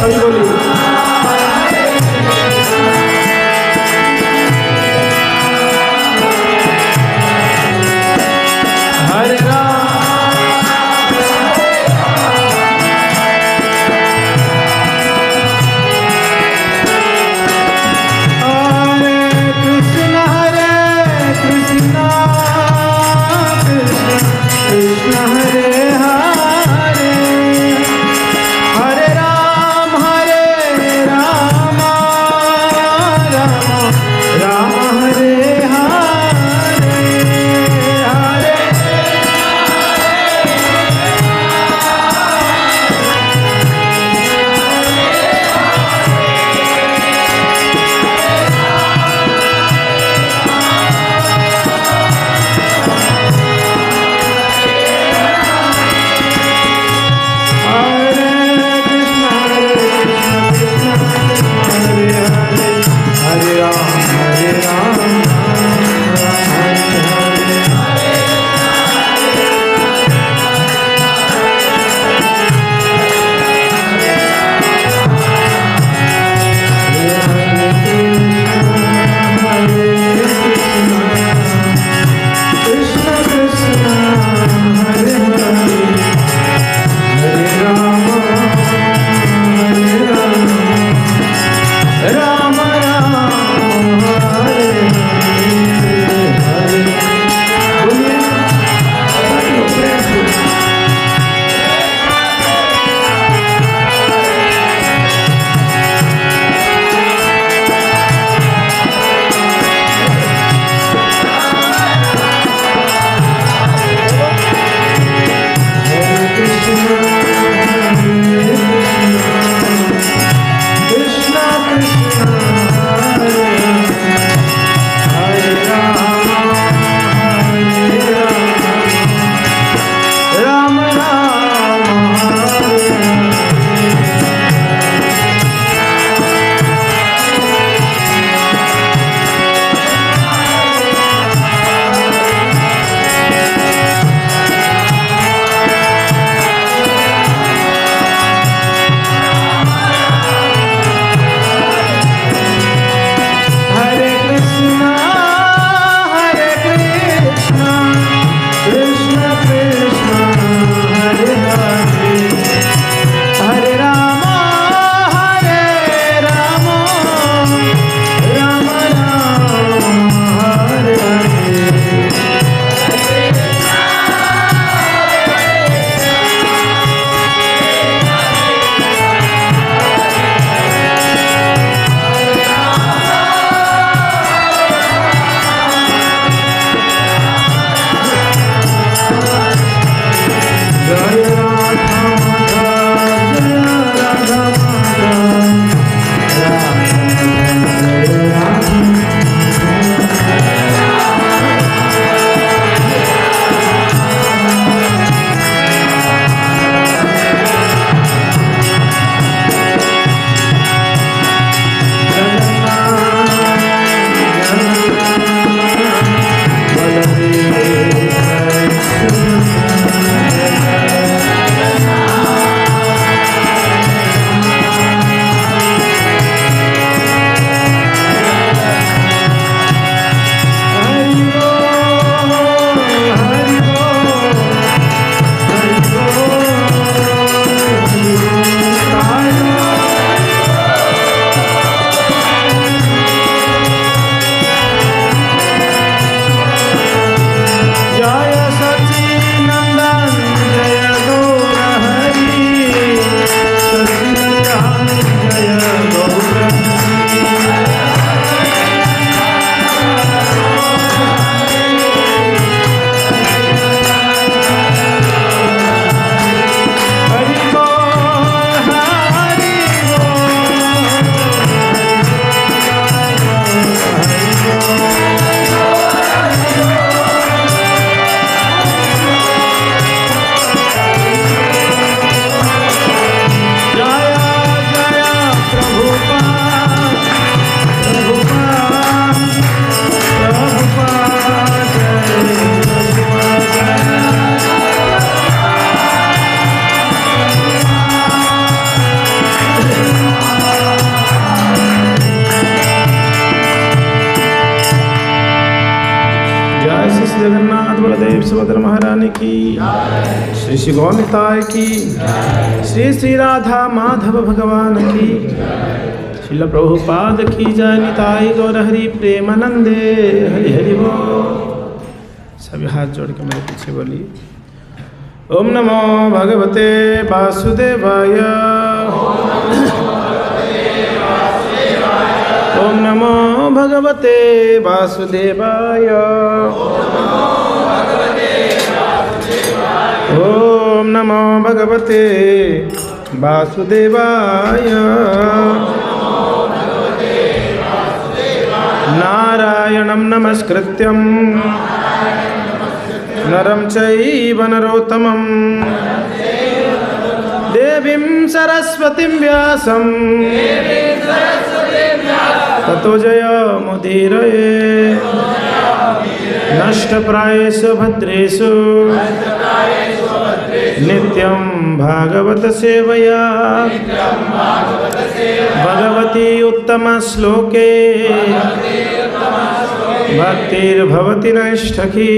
अभी बोलिए। हरे राम हरे सुभद्रा महारानी की, श्री श्री गौनिताय की, श्री श्री राधा माधव भगवान की, श्रील प्रभुपाद की जय। निताई गौर हरि प्रेमानंदे हरि हरि बोल। सभी हाथ जोड़ के मेरे पीछे बोलिए। ओम नमो भगवते वासुदेवाय, ओम नमो भगवते वासुदेवाय, ओम नमो भगवते वासुदेवाय। नारायणं नमस्कृत्यं नरं चैव नरोत्तमं, देवीं सरस्वतीं व्यासं ततो जयमुदीरये। नष्टप्रायेषु भद्रेषु नित्यं भागवत सेवया, भगवती उत्तमश्लोके भक्तिर्भवति नैष्ठकी।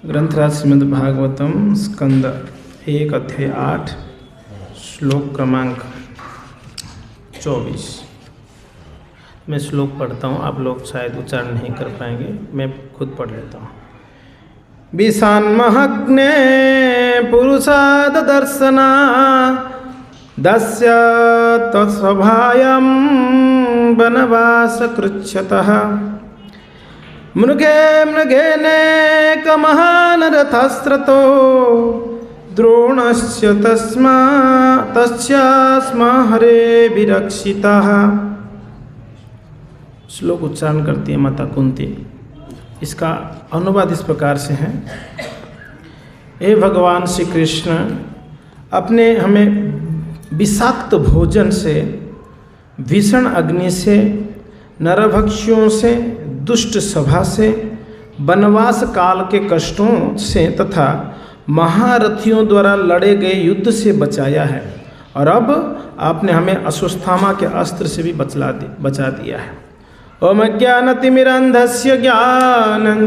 ग्रंथराज श्रीमद् भागवतम स्कंद 1 अध्याय 8 श्लोक क्रमांक 24। मैं श्लोक पढ़ता हूँ, आप लोग शायद उच्चारण नहीं कर पाएंगे, मैं खुद पढ़ लेता हूँ। विषान्महग्ने पुरुषाद दर्शना दस्य तत्स्वभायं वनवास कृच्छतः, मृगे मृगेनेकमहान् रथस्रतो द्रोणस्य तस्यास्मा हरे विरक्षितः। श्लोक उच्चारण करती है माता कुंती। इसका अनुवाद इस प्रकार से है। हे भगवान श्री कृष्ण, अपने हमें विषाक्त भोजन से, भीषण अग्नि से, नरभक्षियों से, दुष्ट सभा से, वनवास काल के कष्टों से तथा महारथियों द्वारा लड़े गए युद्ध से बचाया है, और अब आपने हमें अश्वत्थामा के अस्त्र से भी बचा दिया है। ओम ज्ञानतिमिरन्धस्य ज्ञानञ्जनशलाकया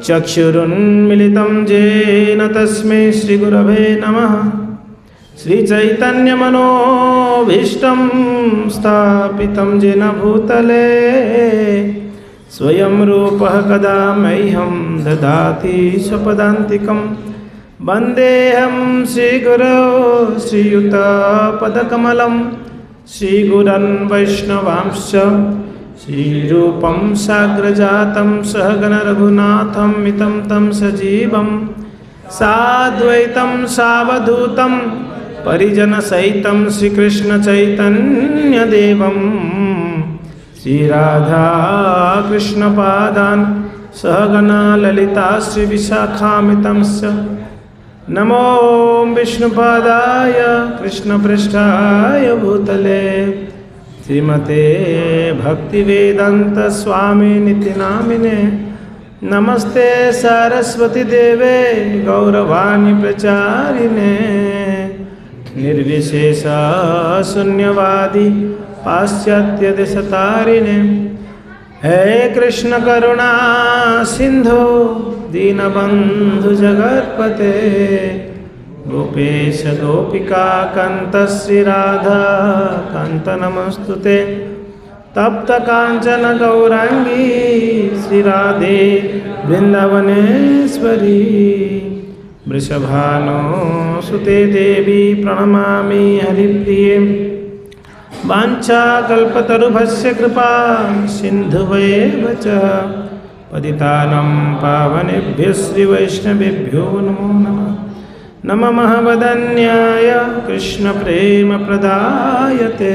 चक्षुरुन्मिलितं येन तस्मै श्रीगुरवे नमः। श्रीचैतन्यमनोभीष्टं स्थापितं येन भूतले स्वयं रूपः कदा मह्यं ददाति स्वपदान्तिकं। वन्देऽहं श्रीगुरो श्रीयुतपदकमलं, श्रीगुरन् वैष्णवांश्च श्रीरूपं साग्रजातं सहगण रघुनाथं मितं तं सजीवं साद्वैतं सावधूतं परिजनसहितं श्रीकृष्ण चैतन्यदेवं श्रीराधा कृष्णपादान् सहगणा ललिता श्रीविशाखामितंश्च। नमो विष्णुपादाय कृष्णपृष्ठाय भूतले श्रीमते भक्तिवेदांत स्वामी नित्यनामिने। नमस्ते सरस्वती देवे गौरवाणी प्रचारिणे, निर्विशेष शून्यवादी पाश्चात्य देशतारिणे। हे कृष्ण करुणा सिंधु दीनबंधु जगत्पते, गोपेश गोपिका कांत श्री राधा कांत नमस्तुते। तप्त कांचन गौरांगी श्री राधे वृंदावनेश्वरी, वृषभानो सुते देवी प्रणमामि हरिप्रिये। वाञ्छाकल्पतरुभस्य कृपा सिन्धुवैव च, पतितानं पावनेभ्यो श्रीवैष्णवेभ्यो नमो नमः। नमः वदन्याय कृष्णप्रेमप्रदायते,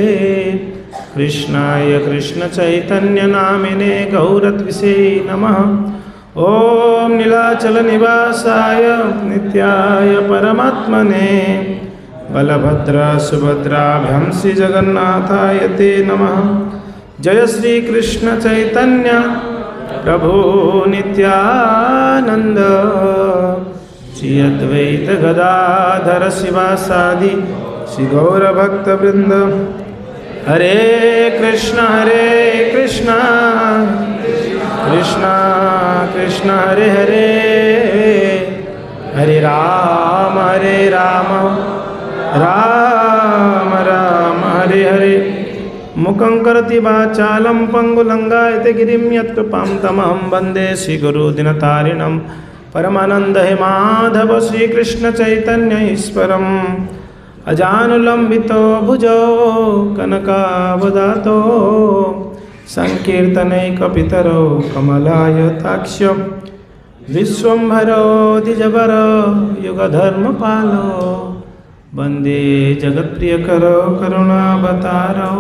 कृष्णाय कृष्णचैतन्यनामिने गौरत्विषे नमः। ॐ नीलाचलनिवासाय नित्याय परमात्मने, बलभद्र सुभद्राभ्यां श्रीजगन्नाथाय ते नमः। जय श्री कृष्ण चैतन्य प्रभु नित्यानंद, श्री अद्वैत गदाधर शिवासादि श्री गौरभक्तवृंद। हरे कृष्ण कृष्ण कृष्ण हरे हरे, हरे राम राम राम हरे हरे। मुखं करोति वाचालं पंगुलंघयते गिरिं यत्कृपां तमहं वन्दे श्रीगुरुदिनतारिणं परमानंद माधव श्रीकृष्ण चैतन्य ईश्वरम् अजानुलंबितो भुजो कनकावदातो संकीर्तनैकपितरो कमलायताक्ष्यो विश्वम्भरो द्विजवरो युगधर्मपालो वन्दे जगत्प्रियकरो करुणावतारो।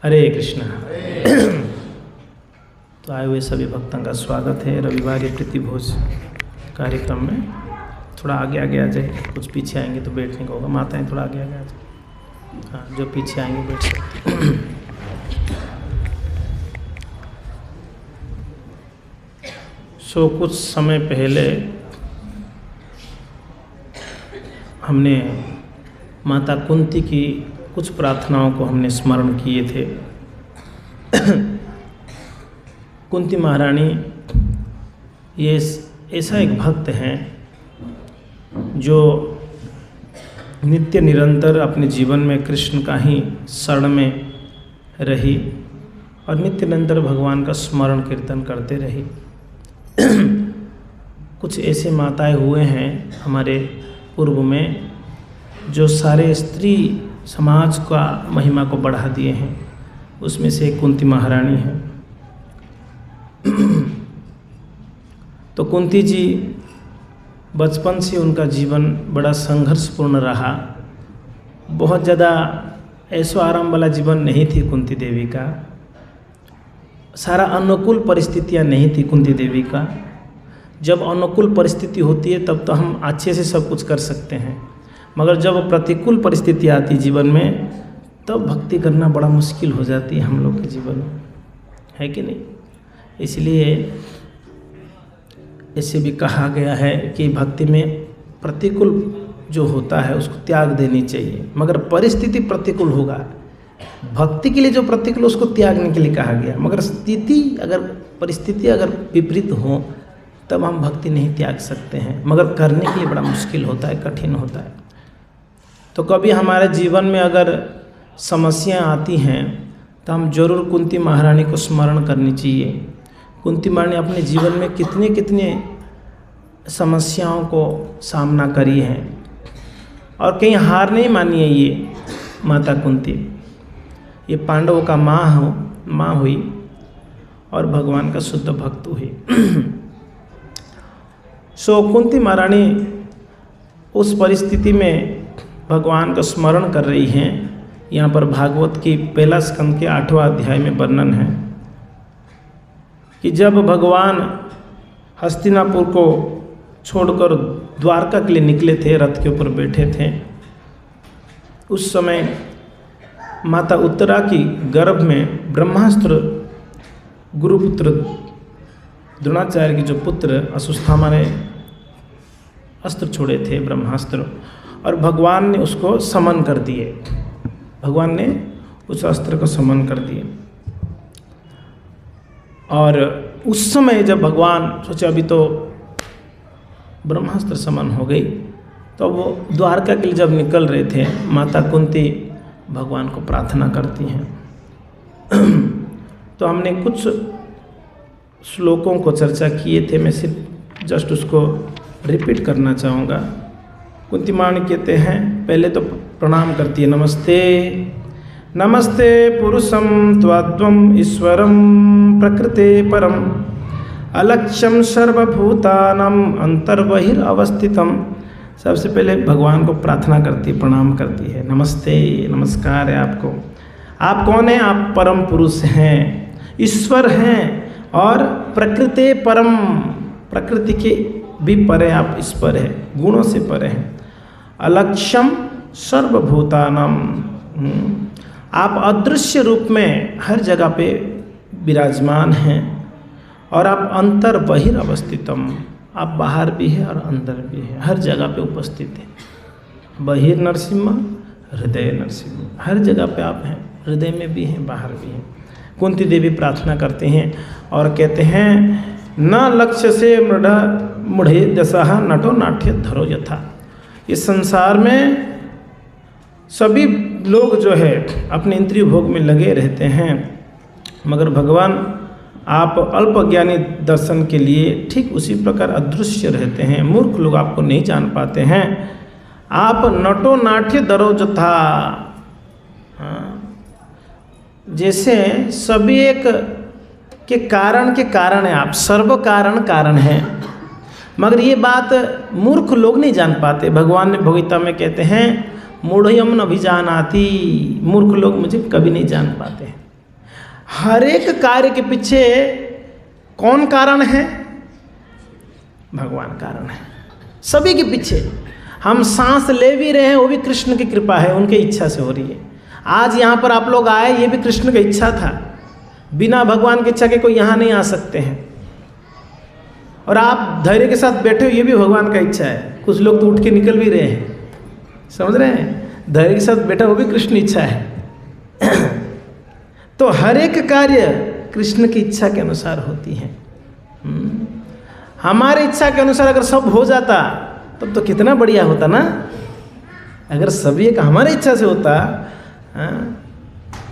हरे कृष्णा। तो आए हुए सभी भक्तों का स्वागत है रविवार ये प्रीतिभोज कार्यक्रम में। थोड़ा आगे आ जाए, कुछ पीछे आएंगे तो बैठने को होगा। माताएं थोड़ा आगे आ जाए, हाँ जो पीछे आएंगे बैठ सकते। सो कुछ समय पहले हमने माता कुंती की कुछ प्रार्थनाओं को हमने स्मरण किए थे। कुंती महारानी ये ऐसा एक भक्त हैं जो नित्य निरंतर अपने जीवन में कृष्ण का ही शरण में रही और नित्य निरंतर भगवान का स्मरण कीर्तन करते रही। कुछ ऐसे माताएं हुए हैं हमारे पूर्व में जो सारे स्त्री समाज का महिमा को बढ़ा दिए हैं, उसमें से कुंती महारानी है। तो कुंती जी बचपन से उनका जीवन बड़ा संघर्षपूर्ण रहा। बहुत ज़्यादा ऐशो आराम वाला जीवन नहीं थी कुंती देवी का। सारा अनुकूल परिस्थितियाँ नहीं थी कुंती देवी का। जब अनुकूल परिस्थिति होती है तब तो हम अच्छे से सब कुछ कर सकते हैं, मगर जब प्रतिकूल परिस्थिति आती जीवन में तब भक्ति करना बड़ा मुश्किल हो जाती है हम लोग के जीवन में, है कि नहीं। इसलिए ऐसे भी कहा गया है कि भक्ति में प्रतिकूल जो होता है उसको त्याग देनी चाहिए, मगर परिस्थिति प्रतिकूल होगा। भक्ति के लिए जो प्रतिकूल उसको त्यागने के लिए कहा गया, मगर परिस्थिति अगर विपरीत हो तब हम भक्ति नहीं त्याग सकते हैं, मगर करने के लिए बड़ा मुश्किल होता है, कठिन होता है। तो कभी हमारे जीवन में अगर समस्याएं आती हैं तो हम जरूर कुंती महारानी को स्मरण करनी चाहिए। कुंती महारानी अपने जीवन में कितने समस्याओं को सामना करी है और कहीं हार नहीं मानी है। ये माता कुंती ये पांडवों का माँ हुई और भगवान का शुद्ध भक्त हुई। सो कुंती महारानी उस परिस्थिति में भगवान का स्मरण कर रही हैं। यहाँ पर भागवत की पहला स्कंद के 8वां अध्याय में वर्णन है कि जब भगवान हस्तिनापुर को छोड़कर द्वारका के लिए निकले थे, रथ के ऊपर बैठे थे, उस समय माता उत्तरा की गर्भ में ब्रह्मास्त्र गुरुपुत्र द्रोणाचार्य के जो पुत्र अश्वत्थामा ने अस्त्र छोड़े थे ब्रह्मास्त्र, और भगवान ने उसको समन कर दिए। भगवान ने उस अस्त्र को समन कर दिए। और उस समय जब भगवान सोचे अभी तो ब्रह्मास्त्र समन हो गई, तो वो द्वारका के लिए जब निकल रहे थे, माता कुंती भगवान को प्रार्थना करती हैं। तो हमने कुछ श्लोकों को चर्चा किए थे, मैं सिर्फ जस्ट उसको रिपीट करना चाहूँगा। कुंती महारानी कहते हैं, पहले तो प्रणाम करती है, नमस्ते नमस्ते पुरुषं त्वद्वं ईश्वरं प्रकृते परम अलक्ष्यम सर्वभूतानां अंतर्बहिरवस्थितम्। सबसे पहले भगवान को प्रार्थना करती है, प्रणाम करती है, नमस्ते, नमस्कार है आपको। आप कौन हैं? आप परम पुरुष हैं, ईश्वर हैं और प्रकृते परम, प्रकृति के भी परे आप ईश्वर है, गुणों से परे हैं। अलक्ष्यम सर्वभूतानां, आप अदृश्य रूप में हर जगह पे विराजमान हैं और आप अंतर बहिर अवस्थितम, आप बाहर भी है और अंदर भी है, हर जगह पे उपस्थित है। बहिर नरसिम्हा, हृदय नरसिम्हा, हर जगह पे आप हैं, हृदय में भी हैं, बाहर भी हैं। कुंती देवी प्रार्थना करते हैं और कहते हैं, न लक्ष्य से मुढ़े दशा नटो नाट्य धरो यथा। इस संसार में सभी लोग जो है अपने इंद्रिय भोग में लगे रहते हैं, मगर भगवान आप अल्पज्ञानी दर्शन के लिए ठीक उसी प्रकार अदृश्य रहते हैं। मूर्ख लोग आपको नहीं जान पाते हैं। आप नटो नाट्य धरो यथा, जैसे सभी एक के कारण है, आप सर्व कारण हैं, मगर ये बात मूर्ख लोग नहीं जान पाते। भगवान ने भगवद्गीता में कहते हैं, मूढ़यम न अभिजानाति, मूर्ख लोग मुझे कभी नहीं जान पाते हैं। हर एक कार्य के पीछे कौन कारण है? भगवान कारण है, सभी के पीछे। हम सांस ले भी रहे हैं, वो भी कृष्ण की कृपा है, उनकी इच्छा से हो रही है। आज यहाँ पर आप लोग आए, ये भी कृष्ण की इच्छा था। बिना भगवान की इच्छा के कोई यहाँ नहीं आ सकते हैं। और आप धैर्य के साथ बैठे हो, ये भी भगवान का इच्छा है। कुछ लोग तो उठ के निकल भी रहे हैं, समझ रहे हैं? धैर्य के साथ बैठा, वो भी कृष्ण इच्छा है। तो हर एक कार्य कृष्ण की इच्छा के अनुसार होती है। हमारे इच्छा के अनुसार अगर सब हो जाता तब तो कितना बढ़िया होता ना। अगर सभी एक हमारे इच्छा से होता,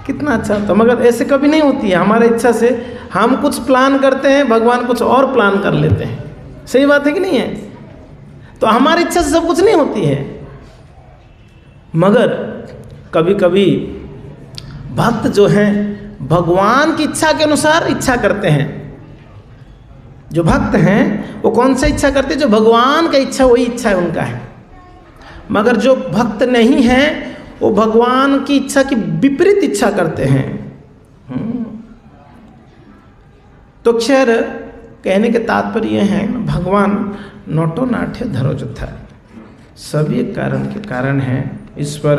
कितना अच्छा होता। मगर ऐसे कभी नहीं होती है। हमारे इच्छा से हम कुछ प्लान करते हैं, भगवान कुछ और प्लान कर लेते हैं। सही बात है कि नहीं है? तो हमारी इच्छा से सब कुछ नहीं होती है। मगर कभी कभी भक्त जो हैं भगवान की इच्छा के अनुसार इच्छा करते हैं। जो भक्त हैं वो कौन सा इच्छा करते हैं? जो भगवान का इच्छा, वही इच्छा है उनका है। मगर जो भक्त नहीं है वो भगवान की इच्छा की विपरीत इच्छा करते हैं। तो खैर कहने के तात्पर्य है, भगवान नटो नाट्य धरो यथा, सभी कारण के कारण है। ईश्वर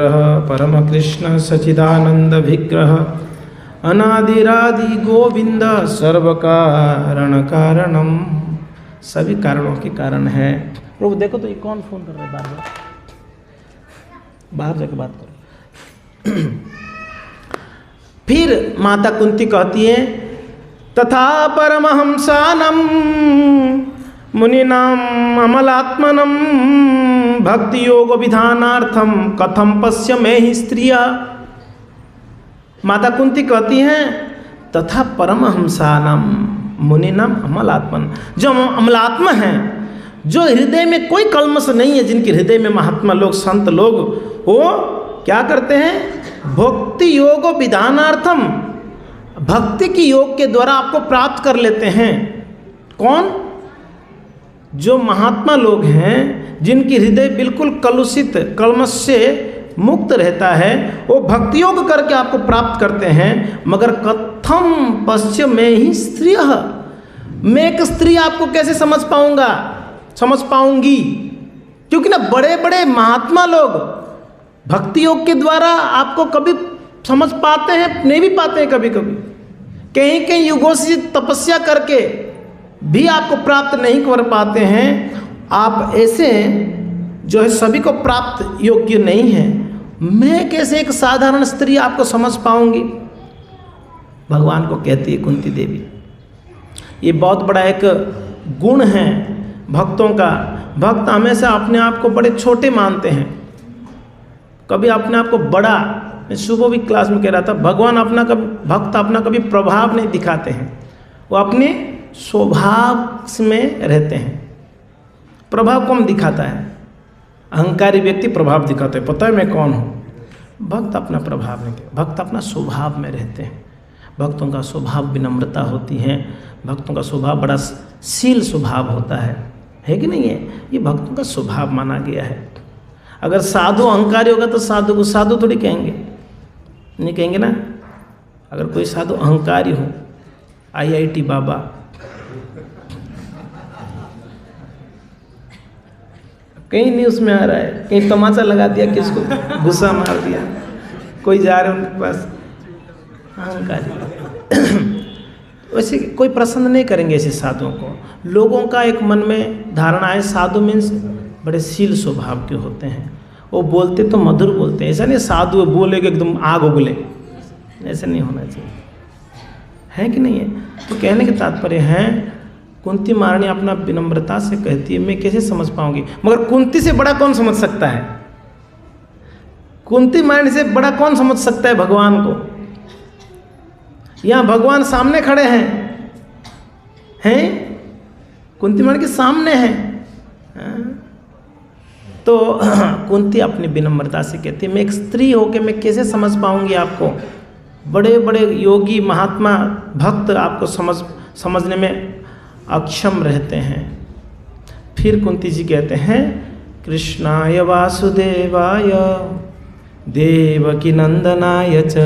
परम कृष्ण सचिदानंद विग्रह अनादिरादि गोविंद सर्व कारण कारणम, सभी कारणों के कारण है। प्रभु देखो तो ये कौन फोन कर रहा है? बार बार बाहर जाके बात करो। फिर माता कुंती कहती है, तथा परमहंसानम मुनिनाम अमलात्मनम भक्ति योग विधानार्थम कथम पश्य में ही स्त्रिया। माता कुंती कहती हैं, तथा परमहंसानम मुनिनाम अमलात्मन, जो अमलात्मा हैं, जो हृदय में कोई कल्मश नहीं है, जिनके हृदय में महात्मा लोग, संत लोग, वो क्या करते हैं? भक्ति योग विधानार्थम, भक्ति की योग के द्वारा आपको प्राप्त कर लेते हैं। कौन? जो महात्मा लोग हैं, जिनकी हृदय बिल्कुल कलुषित, कल्मश से मुक्त रहता है, वो भक्ति योग करके आपको प्राप्त करते हैं। मगर कथम पश्य में ही स्त्री, मैं एक स्त्री आपको कैसे समझ पाऊंगी? क्योंकि ना बड़े बड़े महात्मा लोग भक्ति योग के द्वारा आपको कभी समझ पाते हैं, नहीं भी पाते हैं। कभी कभी कहीं कहीं युगों से तपस्या करके भी आपको प्राप्त नहीं कर पाते हैं। आप ऐसे जो है सभी को प्राप्त योग्य नहीं है। मैं कैसे एक साधारण स्त्री आपको समझ पाऊंगी? भगवान को कहती है कुंती देवी। ये बहुत बड़ा एक गुण है भक्तों का। भक्त हमेशा अपने आप को बड़े छोटे मानते हैं, कभी अपने आप को बड़ा। मैं सुबह भी क्लास में कह रहा था, भक्त अपना कभी प्रभाव नहीं दिखाते हैं, वो अपने स्वभाव में रहते हैं। प्रभाव कौन दिखाता है? अहंकारी व्यक्ति प्रभाव दिखाते हैं, पता है मैं कौन हूँ। भक्त अपना प्रभाव नहीं दिखाते, भक्त अपना स्वभाव में रहते हैं। भक्तों का स्वभाव विनम्रता होती है, भक्तों का स्वभाव बड़ा शील स्वभाव होता है कि नहीं है? ये भक्तों का स्वभाव माना गया है। अगर साधु अहंकारी होगा तो साधु को साधु थोड़ी कहेंगे, नहीं कहेंगे ना। अगर कोई साधु अहंकारी हो, IIT बाबा, कहीं न्यूज़ में आ रहा है, कहीं तमाचा लगा दिया, किसको गुस्सा मार दिया, कोई जा रहे उनके पास, अहंकारी। वैसे कोई प्रसन्न नहीं करेंगे ऐसे साधुओं को। लोगों का एक मन में धारणा है साधु मीन्स बड़े शील स्वभाव के होते हैं, वो बोलते तो मधुर बोलते हैं, ऐसा नहीं साधु बोलेगे एकदम आग उगले, ऐसा नहीं होना चाहिए, है कि नहीं है। तो कहने के तात्पर्य है कुंती महारानी अपना विनम्रता से कहती है मैं कैसे समझ पाऊंगी, मगर कुंती से बड़ा कौन समझ सकता है, कुंती महारानी से बड़ा कौन समझ सकता है भगवान को। यहाँ भगवान सामने खड़े हैं कुंती महारानी के सामने हैं। तो कुंती अपनी विनम्रता से कहती है मैं एक स्त्री होकर मैं कैसे समझ पाऊंगी आपको, बड़े बड़े योगी महात्मा भक्त आपको समझने में अक्षम रहते हैं। फिर कुंती जी कहते हैं कृष्णाय वासुदेवाय देवकी नंदनाय च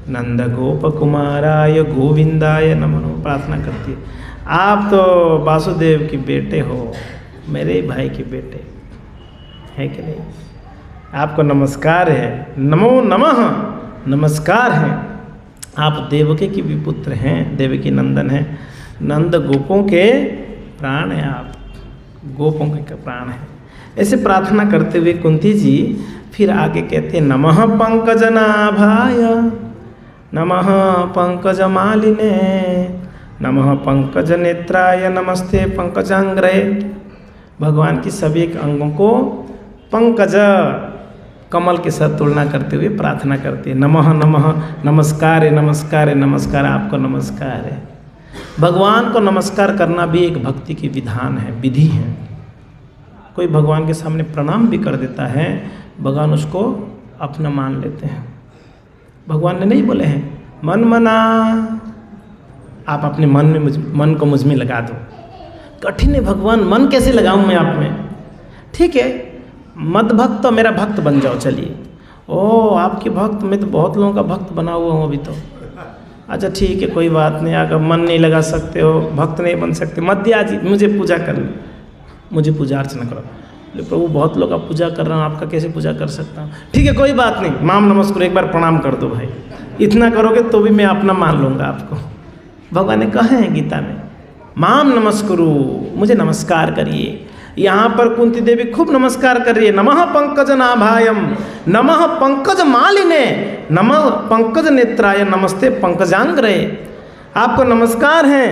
नंद गोप कुमाराय गोविंदाय नमो, प्रार्थना करती है आप तो वासुदेव के बेटे हो, मेरे भाई के बेटे, है कि नहीं। आपको नमस्कार है, नमो नमः, नमस्कार है। आप देवकी के भी पुत्र हैं, देवकी नंदन हैं, नंद गोपों के प्राण हैं, आप गोपों के प्राण हैं। ऐसे प्रार्थना करते हुए कुंती जी फिर आगे कहते हैं नमः पंकजनाभाय नमः पंकजमालिने नमः पंकजनेत्राय नमस्ते पंकजांग्रये। भगवान की सभी एक अंगों को पंकज कमल के साथ तुलना करते हुए प्रार्थना करते हैं नमः नमः, नमस्कार है, नमस्कार है, नमस्कार, आपको नमस्कार है। भगवान को नमस्कार करना भी एक भक्ति की विधान है, विधि है। कोई भगवान के सामने प्रणाम भी कर देता है, भगवान उसको अपना मान लेते हैं। भगवान ने नहीं बोले हैं मन मना, आप अपने मन को मुझ में लगा दो। कठिन है भगवान, मन कैसे लगाऊं मैं आप में। ठीक है मद भक्त तो मेरा भक्त बन जाओ, चलिए। ओ आपके भक्त, मैं तो बहुत लोगों का भक्त बना हुआ हूँ अभी तो। अच्छा ठीक है कोई बात नहीं, अगर मन नहीं लगा सकते हो, भक्त नहीं बन सकते, मध्य जी मुझे पूजा कर लो, मुझे पूजा अर्चना करो। बोले प्रभु बहुत लोग आप पूजा कर रहे हैं, आपका कैसे पूजा कर सकता हूँ। ठीक है कोई बात नहीं, माम नमस्कार, एक बार प्रणाम कर दो भाई, इतना करोगे तो भी मैं अपना मान लूँगा आपको। भगवान ने कहा है गीता में माम नमस्कुरु, मुझे नमस्कार करिए। यहाँ पर कुंती देवी खूब नमस्कार कर रही है, नमः पंकज नाभायम नमः पंकज मालिने नमः पंकज नेत्राय नमस्ते पंकजांग्रये। आपको नमस्कार है,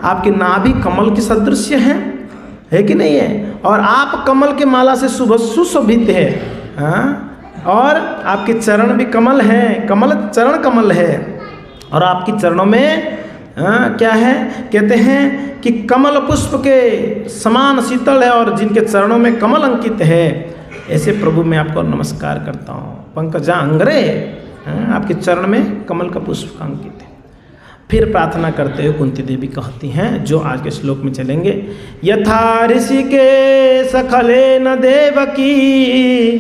आपकी नाभि कमल की सदृश है कि नहीं है, और आप कमल के माला से सुशोभित है, और आपके चरण भी कमल है, चरण कमल है, और आपकी चरणों में क्या है, कहते हैं कि कमल पुष्प के समान शीतल है, और जिनके चरणों में कमल अंकित है, ऐसे प्रभु मैं आपको नमस्कार करता हूँ। पंकजांग्रे, आपके चरण में कमल का पुष्प अंकित है। फिर प्रार्थना करते हुए कुंती देवी कहती हैं, जो आज के श्लोक में चलेंगे, यथा ऋषिकेश खलेन देवकी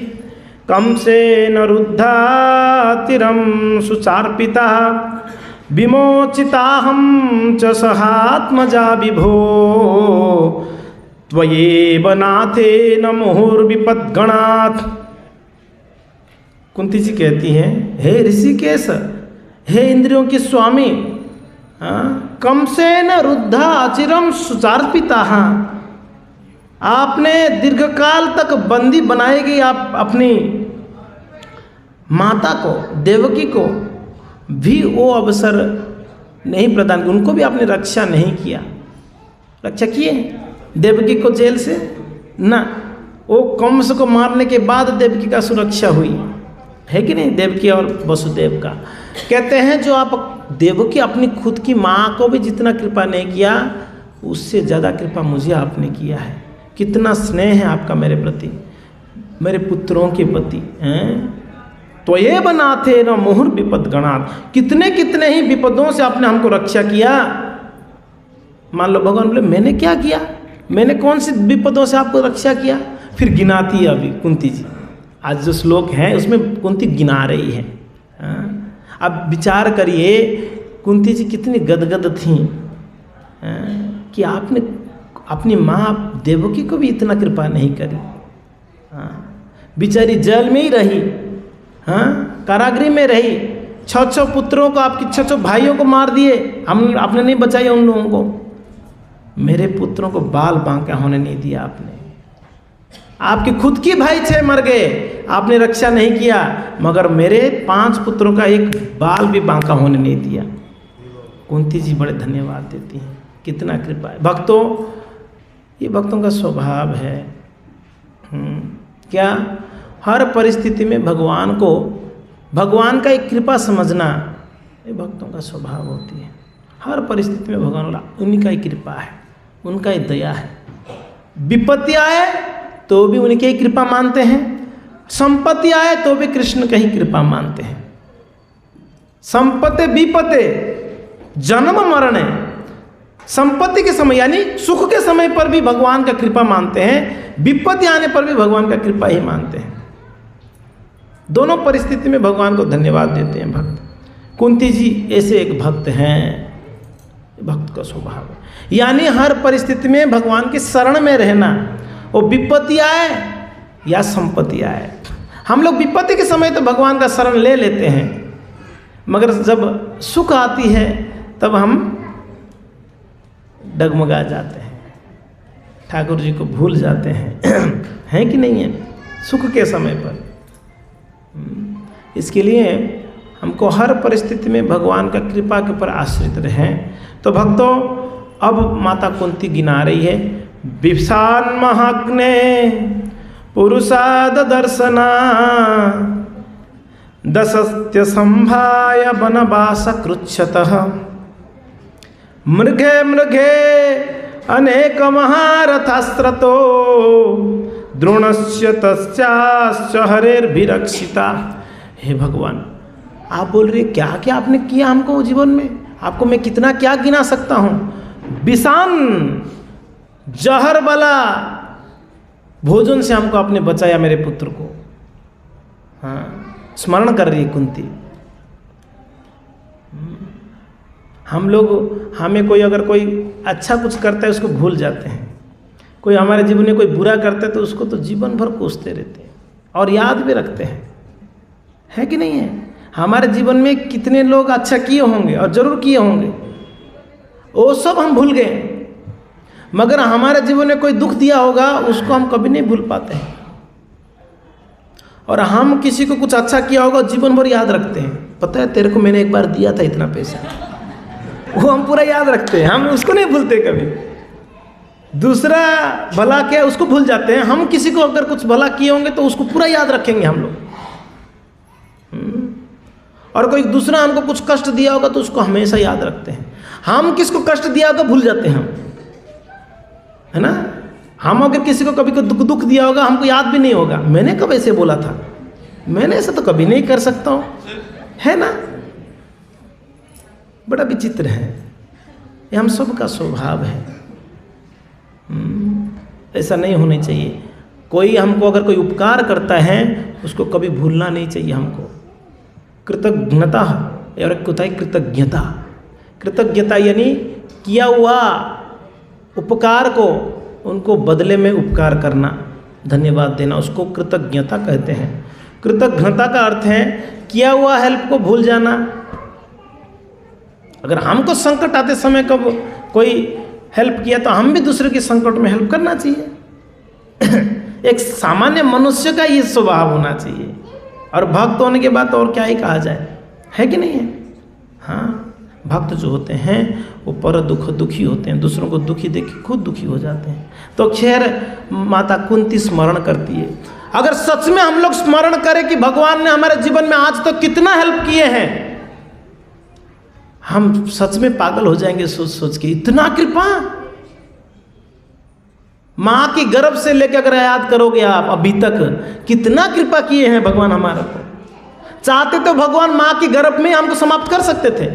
कंसेन रुद्धा तिरं सुचार्पिता विमोचिताहं च सहात्मजा विभो त्वयेव नाथेन मुहुर्विपद्गणात्। कुंती जी कहती हैं हे ऋषिकेश, हे इंद्रियों के स्वामी, कंसेन रुद्धा अचिरम सुचार्पिता, आपने दीर्घकाल तक बंदी बनाई गई आप अपनी माता को, देवकी को भी वो अवसर नहीं प्रदान किया, उनको भी आपने रक्षा नहीं किया। रक्षा किए देवकी को जेल से ना, वो कंस को मारने के बाद देवकी का सुरक्षा हुई, है कि नहीं, देवकी और वसुदेव का। कहते हैं जो आप देवकी अपनी खुद की माँ को भी जितना कृपा नहीं किया, उससे ज़्यादा कृपा मुझे आपने किया है। कितना स्नेह है आपका मेरे प्रति, मेरे पुत्रों के प्रति हैं। तो ये बनाते न मुहुर विपद गणात, कितने कितने ही विपदों से आपने हमको रक्षा किया। मान लो भगवान बोले मैंने क्या किया, मैंने कौन सी विपदों से आपको रक्षा किया। फिर गिनाती है अभी कुंती जी, आज जो श्लोक है उसमें कुंती गिना रही है। अब विचार करिए कुंती जी कितनी गदगद थी कि आपने अपनी माँ देवकी को भी इतना कृपा नहीं करी। बेचारी जेल में ही रही, कारागृह में रही, 6 पुत्रों को, आपकी 6 भाइयों को मार दिए, आपने नहीं बचाया उन लोगों को। मेरे पुत्रों को बाल बांका होने नहीं दिया आपने। आपके खुद के भाई 6 मर गए, आपने रक्षा नहीं किया, मगर मेरे 5 पुत्रों का एक बाल भी बांका होने नहीं दिया। कुंती जी बड़े धन्यवाद देती हैं, कितना कृपा है। भक्तों, ये भक्तों का स्वभाव है। क्या हर परिस्थिति में भगवान को, भगवान का एक कृपा समझना, ये भक्तों का स्वभाव होती है। हर परिस्थिति में भगवान वाला उन्हीं का ही कृपा है, उनका ही दया है। विपत्ति आए तो भी उनकी ही कृपा मानते हैं, संपत्ति आए तो भी कृष्ण का ही कृपा मानते हैं। संपत्ति विपत्ति जन्म मरण, संपत्ति के समय यानी सुख के समय पर भी भगवान का कृपा मानते हैं, विपत्ति आने पर भी भगवान का कृपा ही मानते हैं। दोनों परिस्थिति में भगवान को धन्यवाद देते हैं भक्त। कुंती जी ऐसे एक भक्त हैं, भक्त का स्वभाव है। यानी हर परिस्थिति में भगवान के शरण में रहना, वो विपत्ति आए या संपत्ति आए। हम लोग विपत्ति के समय तो भगवान का शरण ले लेते हैं, मगर जब सुख आती है तब हम डगमगा जाते हैं, ठाकुर जी को भूल जाते हैं। है कि नहीं है? सुख के समय पर। इसके लिए हमको हर परिस्थिति में भगवान का कृपा के ऊपर आश्रित रहें। तो भक्तों, अब माता कुंती गिना रही है, विषान महाग्ने पुरुषाद दर्शना दशस्त्य संभाय वनवास कृच्छतः मृगे मृगे अनेक महारथास्त्रतो द्रोणस्य तस्याश्च हरेर्भिरक्षिता। हे भगवान, आप बोल रहे क्या क्या आपने किया हमको जीवन में, आपको मैं कितना क्या गिना सकता हूँ। विषान जहर वाला भोजन से हमको आपने बचाया, मेरे पुत्र को। हाँ, स्मरण कर रही है कुंती। हम लोग, हमें कोई अगर कोई अच्छा कुछ करता है उसको भूल जाते हैं, कोई हमारे जीवन में कोई बुरा करता है तो उसको तो जीवन भर कोसते रहते हैं और याद भी रखते हैं। है कि नहीं है? हमारे जीवन में कितने लोग अच्छा किए होंगे और जरूर किए होंगे, वो सब हम भूल गए, मगर हमारे जीवन में कोई दुख दिया होगा उसको हम कभी नहीं भूल पाते हैं। और हम किसी को कुछ अच्छा किया होगा जीवन भर याद रखते हैं। पता है तेरे को मैंने एक बार दिया था इतना पैसा, वो हम पूरा याद रखते हैं, हम उसको नहीं भूलते कभी। दूसरा भला क्या है उसको भूल जाते हैं, हम किसी को अगर कुछ भला किए होंगे तो उसको पूरा याद रखेंगे हम लोग। और कोई दूसरा हमको कुछ कष्ट दिया होगा तो उसको हमेशा याद रखते हैं। हम किसको कष्ट दिया होगा भूल जाते हैं हम, है ना? हम अगर किसी को कभी को दुख दिया होगा हमको याद भी नहीं होगा, मैंने कब ऐसे बोला था, मैंने ऐसा तो कभी नहीं कर सकता हूँ, है ना? बड़ा विचित्र है, ये हम सबका स्वभाव है। ऐसा नहीं होना चाहिए। कोई हमको अगर कोई उपकार करता है उसको कभी भूलना नहीं चाहिए हमको। कृतज्ञता और एक होता है कृतज्ञता। कृतज्ञता यानी किया हुआ उपकार को उनको बदले में उपकार करना, धन्यवाद देना, उसको कृतज्ञता कहते हैं। कृतज्ञता का अर्थ है किया हुआ हेल्प को भूल जाना। अगर हमको संकट आते समय कब कोई हेल्प किया तो हम भी दूसरे के संकट में हेल्प करना चाहिए। एक सामान्य मनुष्य का ये स्वभाव होना चाहिए। और भक्त होने के बाद और क्या ही कहा जाए, है कि नहीं है? हाँ, भक्त जो होते हैं वो पर दुखी होते हैं, दूसरों को दुखी देख के खुद दुखी हो जाते हैं। तो खैर माता कुंती स्मरण करती है। अगर सच में हम लोग स्मरण करें कि भगवान ने हमारे जीवन में आज तक कितना हेल्प किए हैं, हम सच में पागल हो जाएंगे सोच सोच के। इतना कृपा, माँ की गर्भ से लेकर अगर याद करोगे आप अभी तक कितना कृपा किए हैं भगवान हमारे को। चाहते तो भगवान माँ की गर्भ में हमको समाप्त कर सकते थे,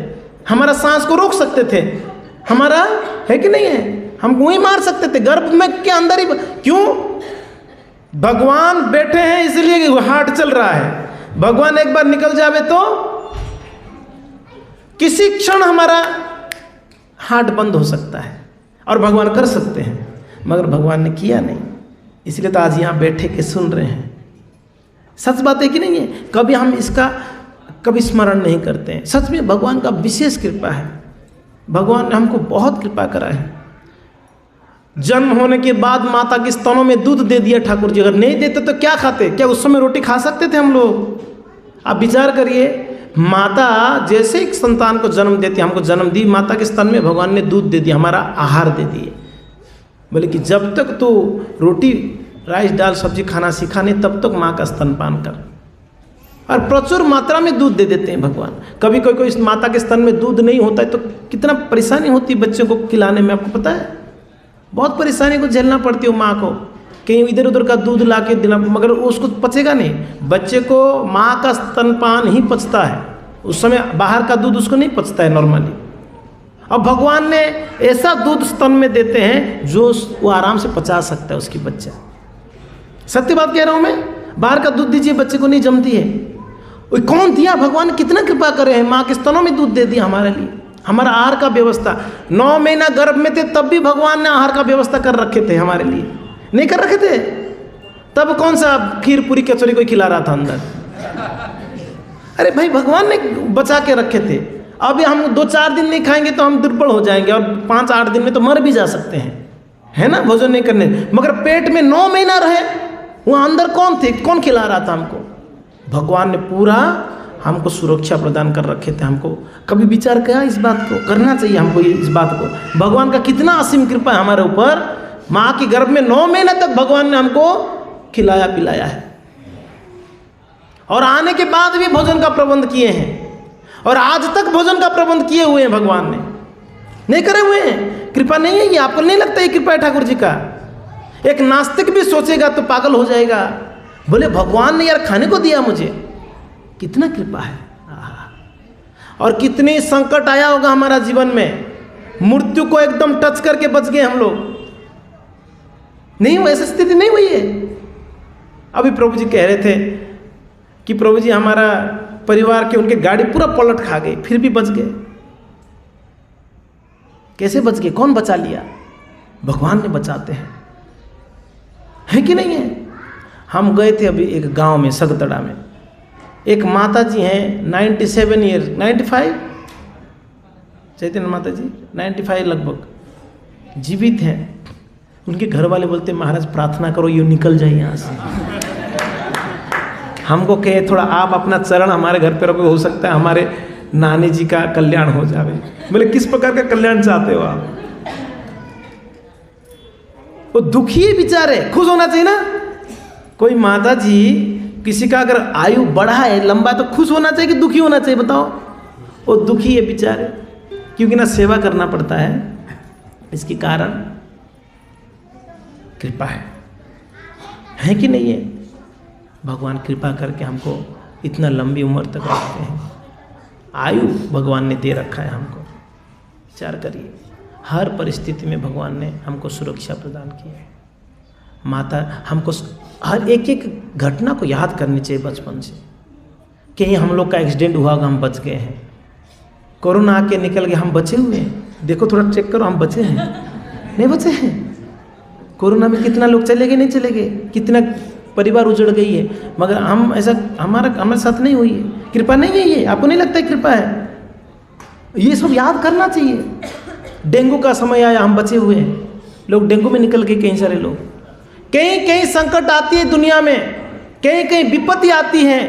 हमारा सांस को रोक सकते थे, हमारा, है कि नहीं है, हम वहीं मार सकते थे गर्भ में के अंदर ही। क्यों? भगवान बैठे हैं इसलिए हार्ट चल रहा है। भगवान एक बार निकल जावे तो किसी क्षण हमारा हार्ट बंद हो सकता है, और भगवान कर सकते हैं, मगर भगवान ने किया नहीं। इसलिए तो आज यहाँ बैठे के सुन रहे हैं। सच बात है कि नहीं है? कभी हम इसका कभी स्मरण नहीं करते हैं। सच में भगवान का विशेष कृपा है, भगवान ने हमको बहुत कृपा करा है। जन्म होने के बाद माता के स्तनों में दूध दे दिया ठाकुर जी। अगर नहीं देते तो क्या खाते? क्या उस समय रोटी खा सकते थे हम लोग? आप विचार करिए, माता जैसे एक संतान को जन्म देती, हमको जन्म दी, माता के स्तन में भगवान ने दूध दे दिया, हमारा आहार दे दिए। बोले कि जब तक तो रोटी राइस दाल सब्जी खाना सीखा नहीं, तब तक माँ का स्तनपान कर। और प्रचुर मात्रा में दूध दे देते हैं भगवान। कभी कोई इस माता के स्तन में दूध नहीं होता है तो कितना परेशानी होती है बच्चों को खिलाने में, आपको पता है? बहुत परेशानी को झेलना पड़ती है माँ को, कहीं इधर उधर का दूध ला के देना, मगर उसको पचेगा नहीं। बच्चे को माँ का स्तनपान ही पचता है, उस समय बाहर का दूध उसको नहीं पचता है नॉर्मली। अब भगवान ने ऐसा दूध स्तन में देते हैं जो वो आराम से पचा सकता है उसकी बच्चा। सत्य बात कह रहा हूँ मैं। बाहर का दूध दीजिए बच्चे को नहीं जमती है। वो कौन दिया? भगवान कितना कृपा करे हैं, माँ के स्तनों में दूध दे दिया हमारे लिए। हमारा आहार का व्यवस्था, 9 महीना गर्भ में थे तब भी भगवान ने आहार का व्यवस्था कर रखे थे हमारे लिए, नहीं कर रखे थे? तब कौन सा खीर पूरी कचौरी कोई खिला रहा था अंदर? अरे भाई, भगवान ने बचा के रखे थे। अभी हम 2-4 दिन नहीं खाएंगे तो हम दुर्बल हो जाएंगे और 5-8 दिन में तो मर भी जा सकते हैं, है ना, भोजन नहीं करने। मगर पेट में 9 महीना रहे, वहाँ अंदर कौन थे? कौन खिला रहा था हमको? भगवान ने पूरा हमको सुरक्षा प्रदान कर रखे थे। हमको कभी विचार किया इस बात को? करना चाहिए हमको इस बात को। भगवान का कितना असीम कृपा है हमारे ऊपर। माँ के गर्भ में 9 महीने तक भगवान ने हमको खिलाया पिलाया है, और आने के बाद भी भोजन का प्रबंध किए हैं, और आज तक भोजन का प्रबंध किए हुए हैं भगवान ने, नहीं करे हुए हैं? कृपा नहीं है ये? आपको नहीं लगता ये कृपा है ठाकुर जी का? एक नास्तिक भी सोचेगा तो पागल हो जाएगा, बोले भगवान ने यार खाने को दिया मुझे, कितना कृपा है। और कितनी संकट आया होगा हमारा जीवन में, मृत्यु को एकदम टच करके बच गए हम लोग, नहीं वो ऐसी स्थिति नहीं हुई है। अभी प्रभु जी कह रहे थे कि प्रभु जी हमारा परिवार के उनके गाड़ी पूरा पलट खा गई, फिर भी बच गए। कैसे बच गए? कौन बचा लिया? भगवान ने बचाते हैं, है कि नहीं है? हम गए थे अभी एक गांव में, सगतड़ा में, एक माता जी हैं 97 ईयर 95 चैतन्य माता जी 95 लगभग जीवित हैं। उनके घर वाले बोलते महाराज प्रार्थना करो ये निकल जाए यहाँ से। हमको कहे थोड़ा आप अपना चरण हमारे घर पे रखो, हो सकता है हमारे नानी जी का कल्याण हो जाए। बोले किस प्रकार का कल्याण चाहते हो आप? वो दुखी है बेचारे, खुश होना चाहिए ना। कोई माता जी किसी का अगर आयु बढ़ा है लंबा तो खुश होना चाहिए कि दुखी होना चाहिए? बताओ। वो दुखी है बेचारे, क्योंकि ना सेवा करना पड़ता है, इसके कारण कृपा है कि नहीं है? भगवान कृपा करके हमको इतना लंबी उम्र तक रखते हैं, आयु भगवान ने दे रखा है हमको। विचार करिए, हर परिस्थिति में भगवान ने हमको सुरक्षा प्रदान की है। माता हमको हर एक एक घटना को याद करनी चाहिए बचपन से। कहीं हम लोग का एक्सीडेंट हुआ होगा, हम बच गए हैं। कोरोना आके निकल गया, हम बचे हुए हैं। देखो थोड़ा चेक करो, हम बचे हैं नहीं बचे हैं? कोरोना में कितना लोग चले गए, नहीं चले गए, कितना परिवार उजड़ गई है, मगर हम ऐसा हमारे साथ नहीं हुई है। कृपा नहीं है ये? आपको नहीं लगता है कृपा है? ये सब याद करना चाहिए। डेंगू का समय आया, हम बचे हुए हैं, लोग डेंगू में निकल गए कई सारे लोग। कहीं कहीं संकट आती है दुनिया में, कहीं कहीं विपत्ति आती है,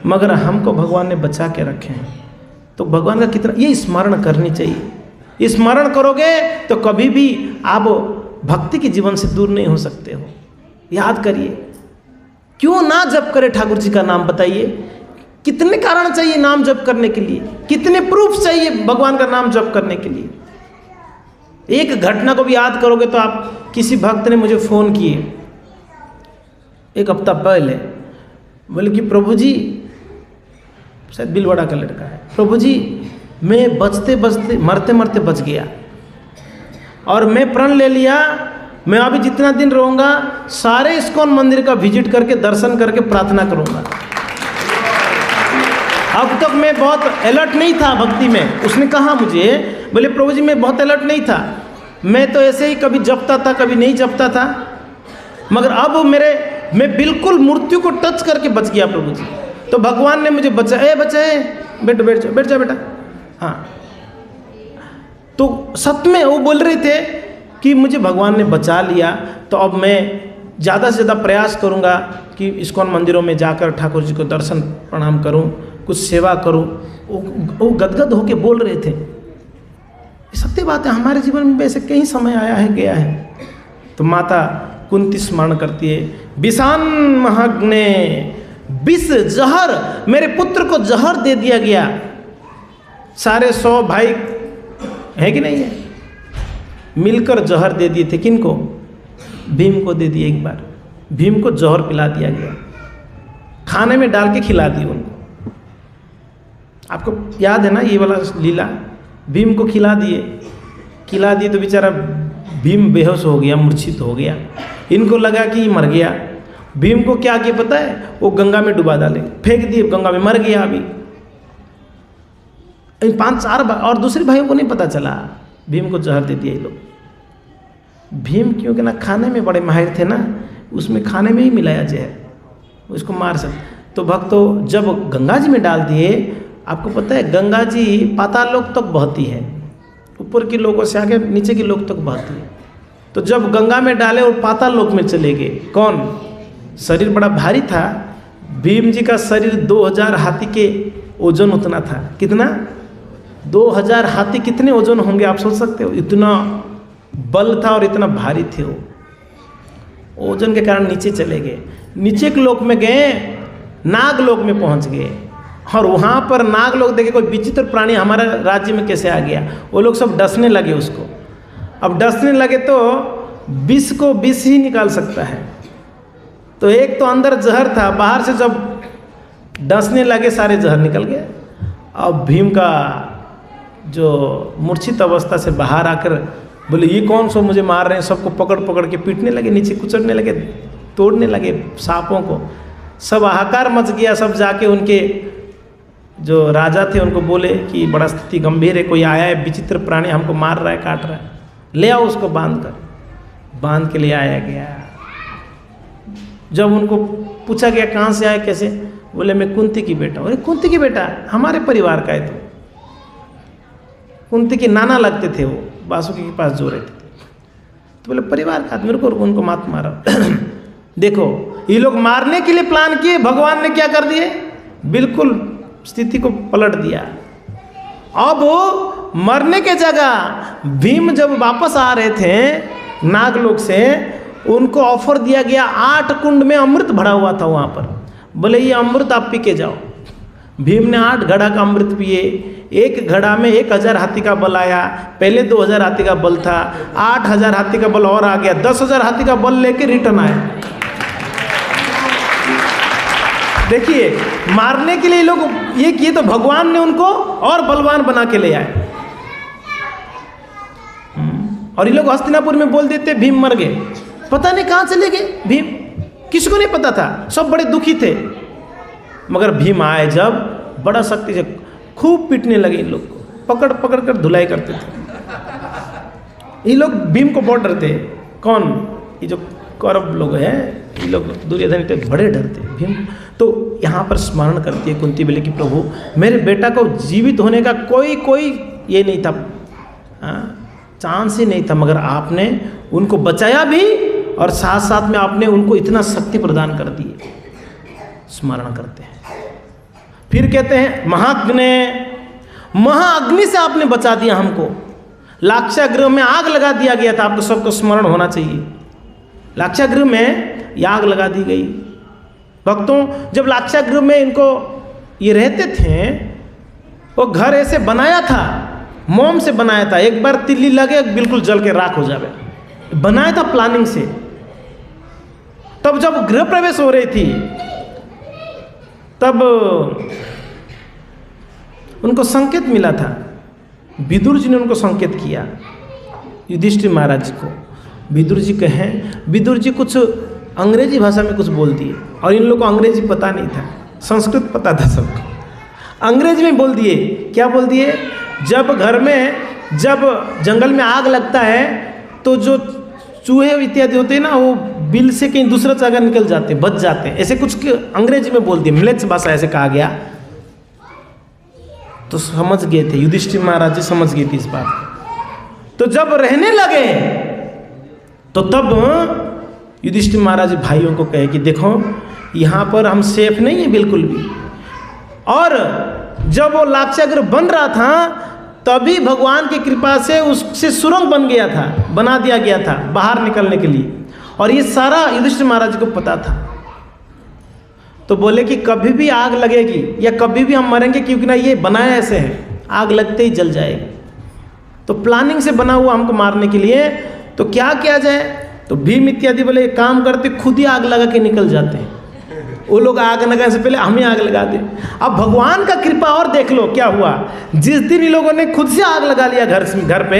मगर हमको भगवान ने बचा के रखे हैं। तो भगवान का कितना, ये स्मरण करनी चाहिए। स्मरण करोगे तो कभी भी आप भक्ति के जीवन से दूर नहीं हो सकते हो। याद करिए, क्यों ना जप करे ठाकुर जी का नाम? बताइए कितने कारण चाहिए नाम जप करने के लिए, कितने प्रूफ चाहिए भगवान का नाम जप करने के लिए। एक घटना को भी याद करोगे तो आप, किसी भक्त ने मुझे फ़ोन किए एक हफ्ता पहले, बोले कि प्रभु जी, शायद बिलवाड़ा का लड़का है, प्रभु जी मैं बचते बचते मरते मरते बच गया और मैं प्रण ले लिया, मैं अभी जितना दिन रहूँगा सारे इस्कॉन मंदिर का विजिट करके दर्शन करके प्रार्थना करूँगा। अब तक मैं बहुत अलर्ट नहीं था भक्ति में। उसने कहा मुझे, बोले प्रभु जी मैं बहुत अलर्ट नहीं था, मैं तो ऐसे ही कभी जपता था कभी नहीं जपता था, मगर अब मैं बिल्कुल मृत्यु को टच करके बच गया प्रभु जी। तो भगवान ने मुझे बचाया, बैठ जा बेटा। हाँ, तो सत्य में वो बोल रहे थे कि मुझे भगवान ने बचा लिया, तो अब मैं ज़्यादा से ज़्यादा प्रयास करूँगा कि इस्कॉन मंदिरों में जाकर ठाकुर जी को दर्शन प्रणाम करूँ, कुछ सेवा करूँ। वो गदगद होके बोल रहे थे। सत्य बात है, हमारे जीवन में वैसे कई समय आया है गया है। तो माता कुंती स्मरण करती है, विषान महाग्ने, विष जहर, मेरे पुत्र को जहर दे दिया गया। सारे 100 भाई है कि नहीं है, मिलकर जहर दे दिए थे। किनको? भीम को दे दिए। एक बार भीम को जहर पिला दिया गया, खाने में डाल के खिला दिए उनको। आपको याद है ना ये वाला लीला? भीम को खिला दिए तो बेचारा भीम बेहोश हो गया, मूर्छित हो गया। इनको लगा कि मर गया। भीम को क्या किया पता है? वो गंगा में डुबा डाले, फेंक दिए गंगा में, मर गया। अभी 5-4 और दूसरे भाइयों को नहीं पता चला, भीम को जहर दे दिया ये लोग। भीम क्योंकि ना खाने में बड़े माहिर थे ना, उसमें खाने में ही मिलाया जहर, उसको मार सकते। तो भक्तों जब गंगा जी में डाल दिए, आपको पता है गंगा जी पाताल लोक तक बहती है, ऊपर के लोगों से आगे नीचे के लोग तक बहती है। तो जब गंगा में डाले और पाताल लोक में चले गए। कौन? शरीर बड़ा भारी था। भीम जी का शरीर 2000 हाथी के ओजन उतना था। कितना? 2000 हाथी कितने ओजन होंगे आप सोच सकते हो? इतना बल था और इतना भारी थे वो। ओजन के कारण नीचे चले गए। नीचे के लोक में गए, नाग लोक में पहुंच गए, और वहाँ पर नाग लोग देखे कोई विचित्र प्राणी हमारे राज्य में कैसे आ गया। वो लोग सब डसने लगे उसको। अब डसने लगे तो विष को विष ही निकाल सकता है। तो एक तो अंदर जहर था, बाहर से जब डसने लगे सारे जहर निकल गए। अब भीम का जो मूर्छित अवस्था से बाहर आकर बोले ये कौन सो मुझे मार रहे हैं, सबको पकड़ पकड़ के पीटने लगे, नीचे कुचलने लगे, तोड़ने लगे सांपों को। सब हाहाकार मच गया। सब जाके उनके जो राजा थे उनको बोले कि बड़ा स्थिति गंभीर है, कोई आया है विचित्र प्राणी हमको मार रहा है, काट रहा है, ले आओ उसको बांध के ले आया गया। जब उनको पूछा गया कहाँ से आए, कैसे, बोले मैं कुंती की बेटा हूँ। अरे कुंती की बेटा, हमारे परिवार का है। तो कुंती के नाना लगते थे वो, वासुकी के पास जो रहते थे। तो बोले परिवार का आदमी, उनको मत मारो। देखो ये लोग मारने के लिए प्लान किए, भगवान ने क्या कर दिए, बिल्कुल स्थिति को पलट दिया। अब मरने के जगह भीम जब वापस आ रहे थे नागलोक से, उनको ऑफर दिया गया 8 कुंड में अमृत भरा हुआ था वहाँ पर। बोले ये अमृत आप पी के जाओ। भीम ने 8 घड़ा का अमृत पिए। एक घड़ा में 1000 हाथी का बल आया। पहले 2000 हाथी का बल था, 8000 हाथी का बल और आ गया, 10,000 हाथी का बल लेके रिटर्न आए। देखिए मारने के लिए लोग ये किए तो भगवान ने उनको और बलवान बना के ले आए। और ये लोग हस्तिनापुर में बोल देते भीम मर गए, पता नहीं कहाँ चले गए भीम, किसको नहीं पता था, सब बड़े दुखी थे। मगर भीम आए जब, बड़ा शक्ति से खूब पीटने लगे इन लोग को, पकड़ पकड़ कर धुलाई करते थे। ये लोग भीम को बहुत डरते। कौन? ये जो कौरव लोग हैं, ये लोग दुर्योधन के बड़े डरते भीम। तो यहाँ पर स्मरण करती है कुंती, बोले कि प्रभु मेरे बेटा को जीवित होने का कोई ये नहीं था, चांस ही नहीं था, मगर आपने उनको बचाया भी और साथ साथ में आपने उनको इतना शक्ति प्रदान कर दी। स्मरण करते हैं। फिर कहते हैं महाअग्नि से आपने बचा दिया हमको। लाक्षागृह में आग लगा दिया गया था, आपको सबको स्मरण होना चाहिए। लाक्षागृह में ये आग लगा दी गई। भक्तों जब लाक्षागृह में इनको ये रहते थे, वो घर ऐसे बनाया था, मोम से बनाया था, एक बार तिल्ली लगे बिल्कुल जल के राख हो जावे, बनाया था प्लानिंग से। तब जब गृह प्रवेश हो रही थी, तब उनको संकेत मिला था, विदुर जी ने उनको संकेत किया, युधिष्ठिर महाराज जी को। विदुर जी कहें, विदुर जी कुछ अंग्रेजी भाषा में कुछ बोल दिए, और इन लोगों को अंग्रेजी पता नहीं था, संस्कृत पता था सबको। अंग्रेजी में बोल दिए। क्या बोल दिए? जब घर में, जब जंगल में आग लगता है तो जो चूहे इत्यादि होते हैं ना, वो बिल से कहीं दूसरा जगह निकल जाते, बच जाते हैं, ऐसे कुछ अंग्रेजी में बोल दिए, मिलेट्स भाषा ऐसे कहा गया। तो समझ गए थे, युधिष्ठिर महाराज जी समझ गए थे इस बात को। तो जब रहने लगे तो तब युधिष्ठिर महाराज जी भाइयों को कहे कि देखो यहाँ पर हम सेफ नहीं है बिल्कुल भी। और जब वो लाक्षागृह बन रहा था तभी भगवान की कृपा से उससे सुरंग बन गया था, बना दिया गया था बाहर निकलने के लिए, और ये सारा युधिष्ठिर महाराज को पता था। तो बोले कि कभी भी आग लगेगी या कभी भी हम मरेंगे, क्योंकि ना ये बनाया ऐसे है, आग लगते ही जल जाएगा। तो प्लानिंग से बना हुआ हमको मारने के लिए। तो क्या किया जाए? तो भीम इत्यादि बोले काम करते, खुद ही आग लगा के निकल जाते हैं। वो लोग आग लगाने से पहले हम ही आग लगा दें। अब भगवान का कृपा और देख लो क्या हुआ। जिस दिन इन लोगों ने खुद से आग लगा लिया घर पे,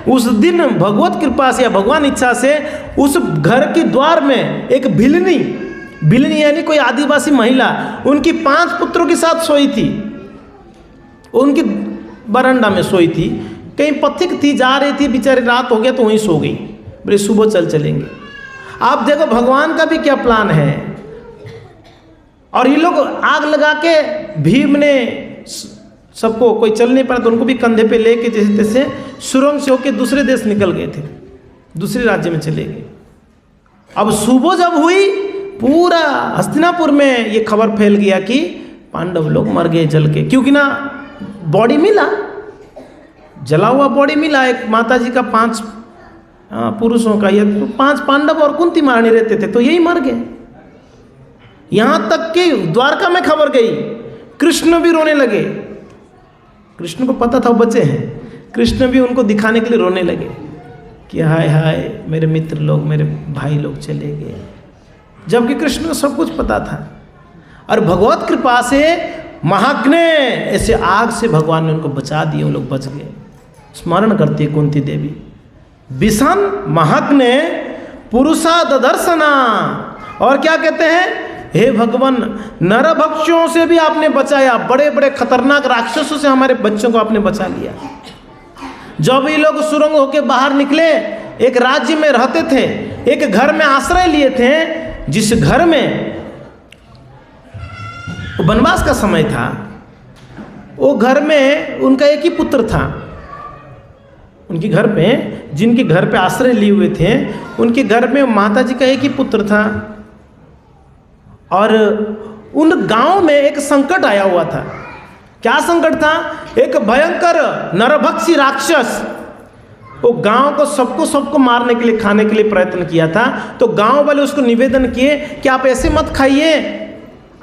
उस दिन भगवत कृपा से या भगवान इच्छा से उस घर के द्वार में एक भिलनी यानी कोई आदिवासी महिला उनकी 5 पुत्रों के साथ सोई थी, उनकी बरामदा में सोई थी। कहीं पथिक थी, जा रही थी, बेचारी रात हो गया तो वहीं सो गई। बोले सुबह चलेंगे। आप देखो भगवान का भी क्या प्लान है। और ये लोग आग लगा के, भीम ने सबको, कोई चल नहीं पाया तो उनको भी कंधे पे लेके जैसे तैसे सुरंग से होके दूसरे देश निकल गए थे, दूसरे राज्य में चले गए। अब सुबह जब हुई, पूरा हस्तिनापुर में ये खबर फैल गया कि पांडव लोग मर गए जल के। क्योंकि ना बॉडी मिला, जला हुआ बॉडी मिला। एक माता जी का 5 पुरुषों का, ये 5 पांडव और कुंती महारानी रहते थे, तो यही मर गए। यहाँ तक कि द्वारका में खबर गई, कृष्ण भी रोने लगे। कृष्ण को पता था वो बचे हैं, कृष्ण भी उनको दिखाने के लिए रोने लगे कि हाय हाय मेरे मित्र लोग, मेरे भाई लोग चले गए। जबकि कृष्ण को सब कुछ पता था। और भगवत कृपा से महाग्नि ऐसे आग से भगवान ने उनको बचा दिए, वो लोग बच गए। स्मरण करती है कुंती देवी, विषम महाग्नि पुरुषा ददर्शना। और क्या कहते हैं? हे भगवान, नरभक्षों से भी आपने बचाया, बड़े बड़े खतरनाक राक्षसों से हमारे बच्चों को आपने बचा लिया। जब ये लोग सुरंग होके बाहर निकले, एक राज्य में रहते थे, एक घर में आश्रय लिए थे, जिस घर में वनवास का समय था, वो घर में उनका एक ही पुत्र था। उनके घर पे, जिनके घर पे आश्रय लिए हुए थे, उनके घर में माता जी का एक ही पुत्र था। और उन गांव में एक संकट आया हुआ था। क्या संकट था? एक भयंकर नरभक्षी राक्षस वो गांव को सबको मारने के लिए, खाने के लिए प्रयत्न किया था। तो गांव वाले उसको निवेदन किए कि आप ऐसे मत खाइए,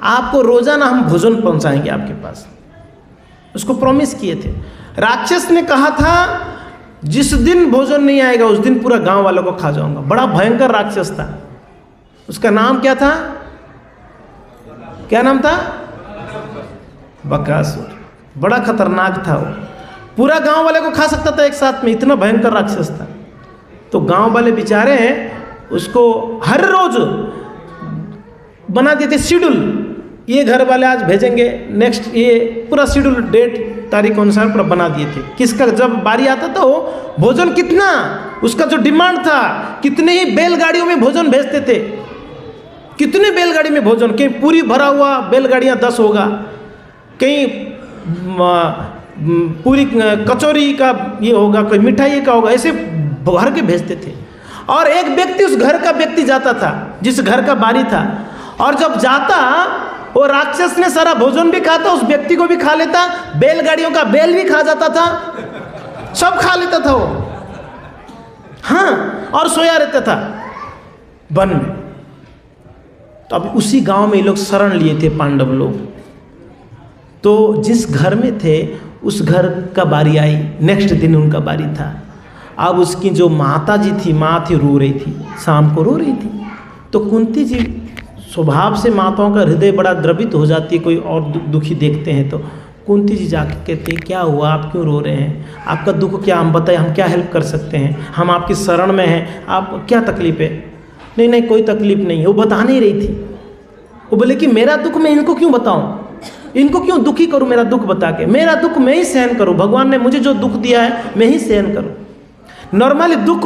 आपको रोजाना हम भोजन पहुंचाएंगे आपके पास। उसको प्रॉमिस किए थे। राक्षस ने कहा था जिस दिन भोजन नहीं आएगा उस दिन पूरा गांव वालों को खा जाऊंगा। बड़ा भयंकर राक्षस था। उसका नाम क्या था? क्या नाम था? बकासुर। बड़ा खतरनाक था वो, पूरा गांव वाले को खा सकता था एक साथ में, इतना भयंकर राक्षस था। तो गांव वाले बेचारे उसको हर रोज बना देते शेड्यूल, ये घर वाले आज भेजेंगे, नेक्स्ट ये पूरा शेड्यूल डेट तारीख अनुसार पूरा बना दिए थे। किसका जब बारी आता था वो भोजन कितना, उसका जो डिमांड था, कितने ही बैलगाड़ियों में भोजन भेजते थे। कितने बैलगाड़ी में भोजन, कहीं पूरी भरा हुआ बैलगाड़ियाँ 10 होगा, कहीं पूरी कचौरी का ये होगा, कोई मिठाई का होगा, ऐसे भर के भेजते थे। और एक व्यक्ति उस घर का व्यक्ति जाता था जिस घर का बारी था, और जब जाता वो राक्षस ने सारा भोजन भी खाता, उस व्यक्ति को भी खा लेता, बैलगाड़ियों का बैल भी खा जाता था, सब खा लेता था वो। हाँ, और सोया रहता था वन में। तो अब उसी गांव में ये लोग शरण लिए थे पांडव लोग। तो जिस घर में थे उस घर का बारी आई, नेक्स्ट दिन उनका बारी था। अब उसकी जो माता जी थी, माँ थी, रो रही थी, शाम को रो रही थी। तो कुंती जी, स्वभाव से माताओं का हृदय बड़ा द्रवित हो जाती है, कोई और दुखी देखते हैं तो कुंती जी जाके कहते हैं क्या हुआ, आप क्यों रो रहे हैं, आपका दुख क्या, हम बताएं, हम क्या हेल्प कर सकते हैं, हम आपकी शरण में हैं, आप क्या तकलीफ है? नहीं नहीं कोई तकलीफ नहीं है। वो बता नहीं रही थी। वो बोले कि मेरा दुख मैं इनको क्यों बताऊं, इनको क्यों दुखी करूं, मेरा दुख बता के, मेरा दुख मैं ही सहन करूं, भगवान ने मुझे जो दुख दिया है मैं ही सहन करूं। नॉर्मली दुख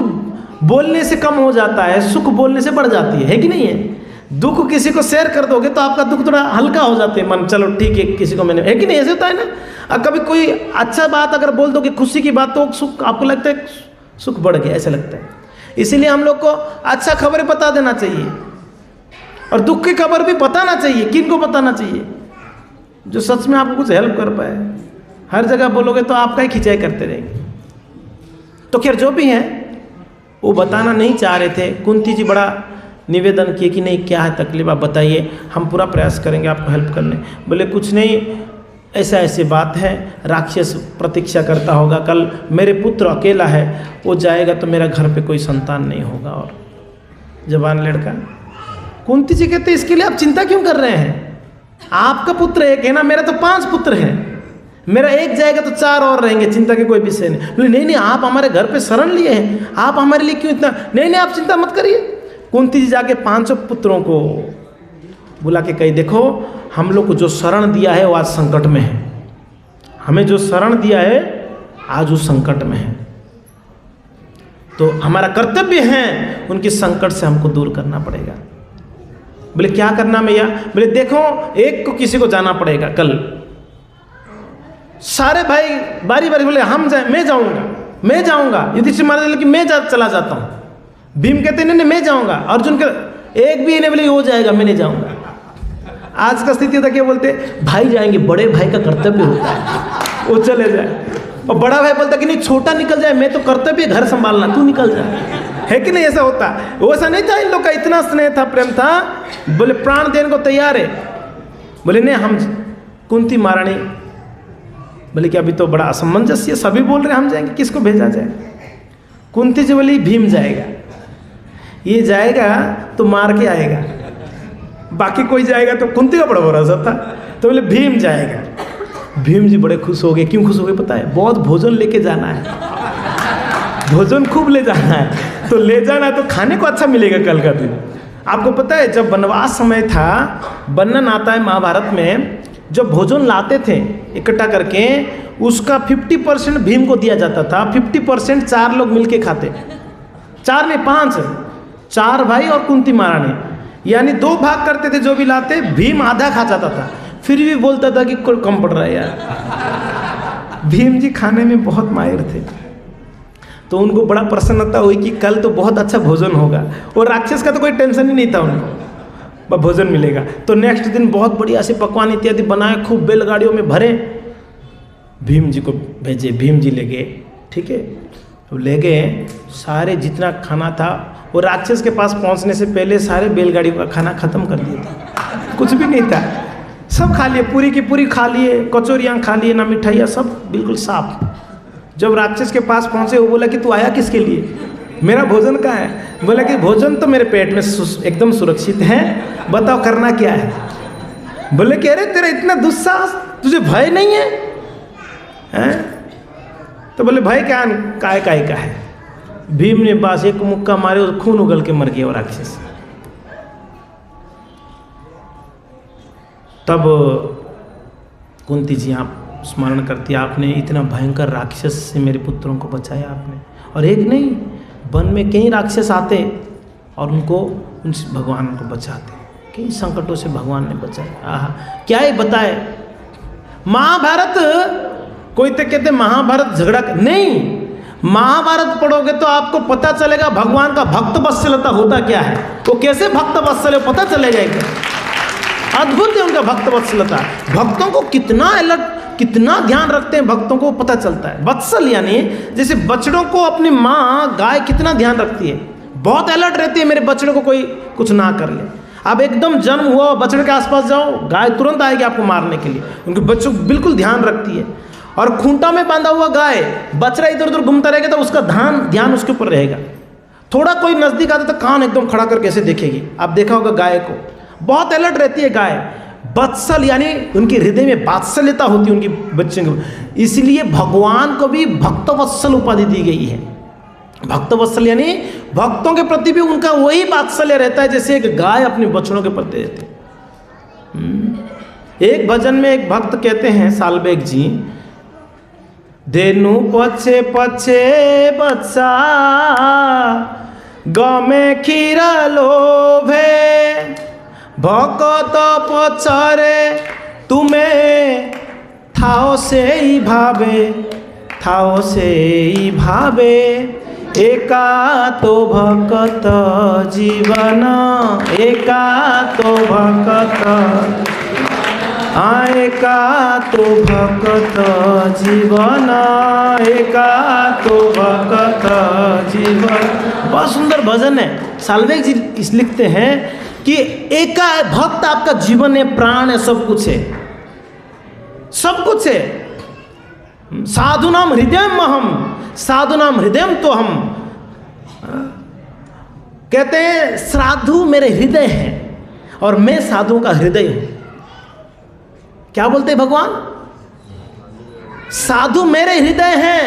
बोलने से कम हो जाता है, सुख बोलने से बढ़ जाती है कि नहीं है? दुख किसी को शेयर कर दोगे तो आपका दुख थोड़ा हल्का हो जाते हैं मन, चलो ठीक है किसी को मैंने, है कि नहीं? ऐसे होता है ना। और कभी कोई अच्छा बात अगर बोल दोगे, खुशी की बात, तो सुख आपको लगता है सुख बढ़ गया, ऐसा लगता है। इसीलिए हम लोग को अच्छा खबरें बता देना चाहिए और दुख की खबर भी बताना चाहिए। किन को बताना चाहिए? जो सच में आपको कुछ हेल्प कर पाए। हर जगह बोलोगे तो आपका ही खिंचाई करते रहेंगे। तो खैर जो भी है वो बताना नहीं चाह रहे थे। कुंती जी बड़ा निवेदन किए कि नहीं क्या है तकलीफ आप बताइए, हम पूरा प्रयास करेंगे आपको हेल्प करने। बोले कुछ नहीं, ऐसा ऐसी बात है, राक्षस प्रतीक्षा करता होगा, कल मेरे पुत्र अकेला है, वो जाएगा तो मेरा घर पे कोई संतान नहीं होगा। और जवान लड़का। कुंती जी कहते इसके लिए आप चिंता क्यों कर रहे हैं? आपका पुत्र एक है ना, मेरा तो 5 पुत्र हैं, मेरा एक जाएगा तो 4 और रहेंगे, चिंता के कोई विषय नहीं। बोले नहीं नहीं, आप हमारे घर पे शरण लिए हैं, आप हमारे लिए क्यों इतना, नहीं नहीं आप चिंता मत करिए। कुंती जी जाके 5 पुत्रों को बुला के कही देखो हम लोग को जो शरण दिया है वो आज संकट में है, हमें जो शरण दिया है आज वो संकट में है, तो हमारा कर्तव्य है उनके संकट से हमको दूर करना पड़ेगा। बोले क्या करना भैया? बोले देखो एक को किसी को जाना पड़ेगा कल। सारे भाई बारी बारी बोले हम जाए, मैं जाऊंगा। युधिष्ठिर महाराज बोले कि मैं चला जाता हूँ। भीम कहते नहीं मैं जाऊंगा। अर्जुन के एक भी नहीं बोले वो जाएगा, मैं नहीं जाऊंगा। आज का स्थिति था क्या बोलते भाई जाएंगे, बड़े भाई का कर्तव्य होता है वो चले जाए, और बड़ा भाई बोलता कि नहीं छोटा निकल जाए, मैं तो कर्तव्य घर संभालना, तू निकल जाए, है कि नहीं? ऐसा होता। वो ऐसा नहीं था, इन लोग का इतना स्नेह था, प्रेम था, बोले प्राण देने को तैयार है। बोले नहीं हम, कुंती महारानी बोले कि अभी तो बड़ा असमंजस्य, सभी बोल रहे हम जाएंगे, किसको भेजा जाए? कुंती जी बोली भीम जाएगा, ये जाएगा तो मार के आएगा, बाकी कोई जाएगा तो कुंती का बड़ा भरोसा था, तो बोले भीम जाएगा। भीम जी बड़े खुश हो गए। क्यों खुश हो गए पता है? बहुत भोजन लेके जाना है, भोजन खूब ले जाना है, तो ले जाना तो खाने को अच्छा मिलेगा कल का दिन। आपको पता है जब वनवास समय था, वर्णन आता है महाभारत में, जब भोजन लाते थे इकट्ठा करके, उसका 50% भीम को दिया जाता था, 50% 4 लोग मिलके खाते, 4 नहीं 5, 4 भाई और कुंती महारानी, यानी 2 भाग करते थे जो भी लाते। भीम आधा खा जाता था, फिर भी बोलता था कि कोई कम पड़ रहा है यार। भीम जी खाने में बहुत माहिर थे, तो उनको बड़ा प्रसन्नता हुई कि कल तो बहुत अच्छा भोजन होगा, और राक्षस का तो कोई टेंशन ही नहीं था उनको, भोजन मिलेगा। तो नेक्स्ट दिन बहुत बढ़िया से पकवान इत्यादि बनाए, खूब बैलगाड़ियों में भरे, भीम जी को भेजे। भीम जी ले गए, ठीक है, तो ले गए सारे जितना खाना था, वो राक्षस के पास पहुंचने से पहले सारे बैलगाड़ियों का खाना खत्म कर दिया था, कुछ भी नहीं था, सब खा लिए, पूरी की पूरी खा लिए, कचौरियाँ खा लिए, ना मिठाइयाँ, सब बिल्कुल साफ। जब राक्षस के पास पहुंचे वो बोला कि तू आया किसके लिए, मेरा भोजन कहाँ है? बोला कि भोजन तो मेरे पेट में एकदम सुरक्षित है, बताओ करना क्या है? बोले कि अरे तेरा इतना दुस्साहस, तुझे भय नहीं है, हैं? तो बोले भय क्या, काय का है? भीम ने पास एक मुक्का मारे और खून उगल के मर गया वो राक्षस। तब कुंती जी आप स्मरण करती है, आपने इतना भयंकर राक्षस से मेरे पुत्रों को बचाया आपने, और एक नहीं वन में कई राक्षस आते और उनको उनसे भगवान को बचाते, कई संकटों से भगवान ने बचाया। आहा क्या ही बताए। महाभारत, कोई तो कहते महाभारत झगड़ा नहीं, महाभारत पढ़ोगे तो आपको पता चलेगा भगवान का भक्त वत्सलता होता क्या है, वो कैसे भक्त वत्सल है पता चलेगा क्या। अद्भुत है उनका भक्त वत्सलता, भक्तों को कितना अलर्ट, कितना ध्यान रखते हैं भक्तों को पता चलता है। वत्सल यानी जैसे बछड़ों को अपनी माँ गाय कितना ध्यान रखती है, बहुत अलर्ट रहती है, मेरे बछड़े को कोई कुछ ना कर ले। अब एकदम जन्म हुआ बछड़े के आसपास जाओ, गाय तुरंत आएगी आपको मारने के लिए, उनके बच्चों को बिल्कुल ध्यान रखती है। और खूंटा में बांधा हुआ गाय, बछड़ा इधर उधर घूमता रहेगा तो उसका ध्यान उसके ऊपर रहेगा। थोड़ा कोई नजदीक आता तो कान एकदम खड़ा करके ऐसे देखेगी, आप देखा होगा गाय को, बहुत अलर्ट रहती है गाय। वत्सल यानी उनके हृदय में वात्सल्यता होती है उनकी बच्चे को, इसलिए भगवान को भी भक्तवत्सल उपाधि दी गई है। भक्तवत्सल यानी भक्तों के प्रति भी उनका वही वात्सल्य रहता है जैसे एक गाय अपने बछड़ों के प्रति रहती है। एक भजन में एक भक्त कहते हैं सालबेग जी, धेनु पछे पछे बच्चा गमे क्षीर लोभे भकत पछरे तुमे थाओ से ही भावे एका तो भकत जीवन एका तो भकत एका तो भकत जीवन एका तो भकत जीवन। बहुत सुंदर भजन है। साल्वेग जी इस लिखते हैं कि एका भक्त आपका जीवन है, प्राण है, सब कुछ है, सब कुछ है। साधुनाम हृदयम अहम, साधुनाम हृदयम तो हम कहते हैं साधु मेरे हृदय हैं और मैं साधु का हृदय हूं। क्या बोलते हैं भगवान? साधु मेरे हृदय हैं,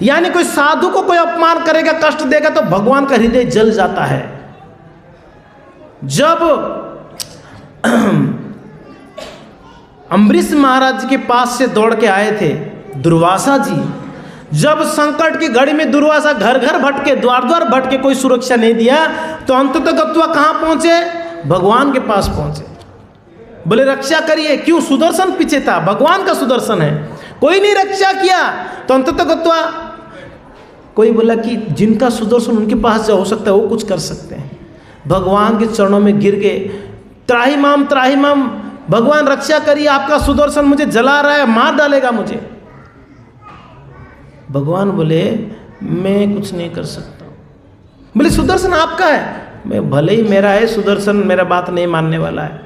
यानी कोई साधु को कोई अपमान करेगा, कष्ट देगा तो भगवान का हृदय जल जाता है। जब अम्बरीश महाराज के पास से दौड़ के आए थे दुर्वासा जी, जब संकट की घड़ी में दुर्वासा घर घर भटके, द्वार द्वार भटके, कोई सुरक्षा नहीं दिया, तो अंततः गत्वा कहां पहुंचे? भगवान के पास पहुंचे। बोले रक्षा करिए। क्यों? सुदर्शन पीछे था, भगवान का सुदर्शन है, कोई नहीं रक्षा किया। तो अंततः गत्वा कोई बोला कि जिनका सुदर्शन उनके पास जा, हो सकता है वो कुछ कर सकते हैं। भगवान के चरणों में गिर गए, त्राही माम भगवान रक्षा करिए, आपका सुदर्शन मुझे जला रहा है, मार डालेगा मुझे। भगवान बोले मैं कुछ नहीं कर सकता। बोले सुदर्शन आपका है। मैं भले ही मेरा है सुदर्शन, मेरा बात नहीं मानने वाला है।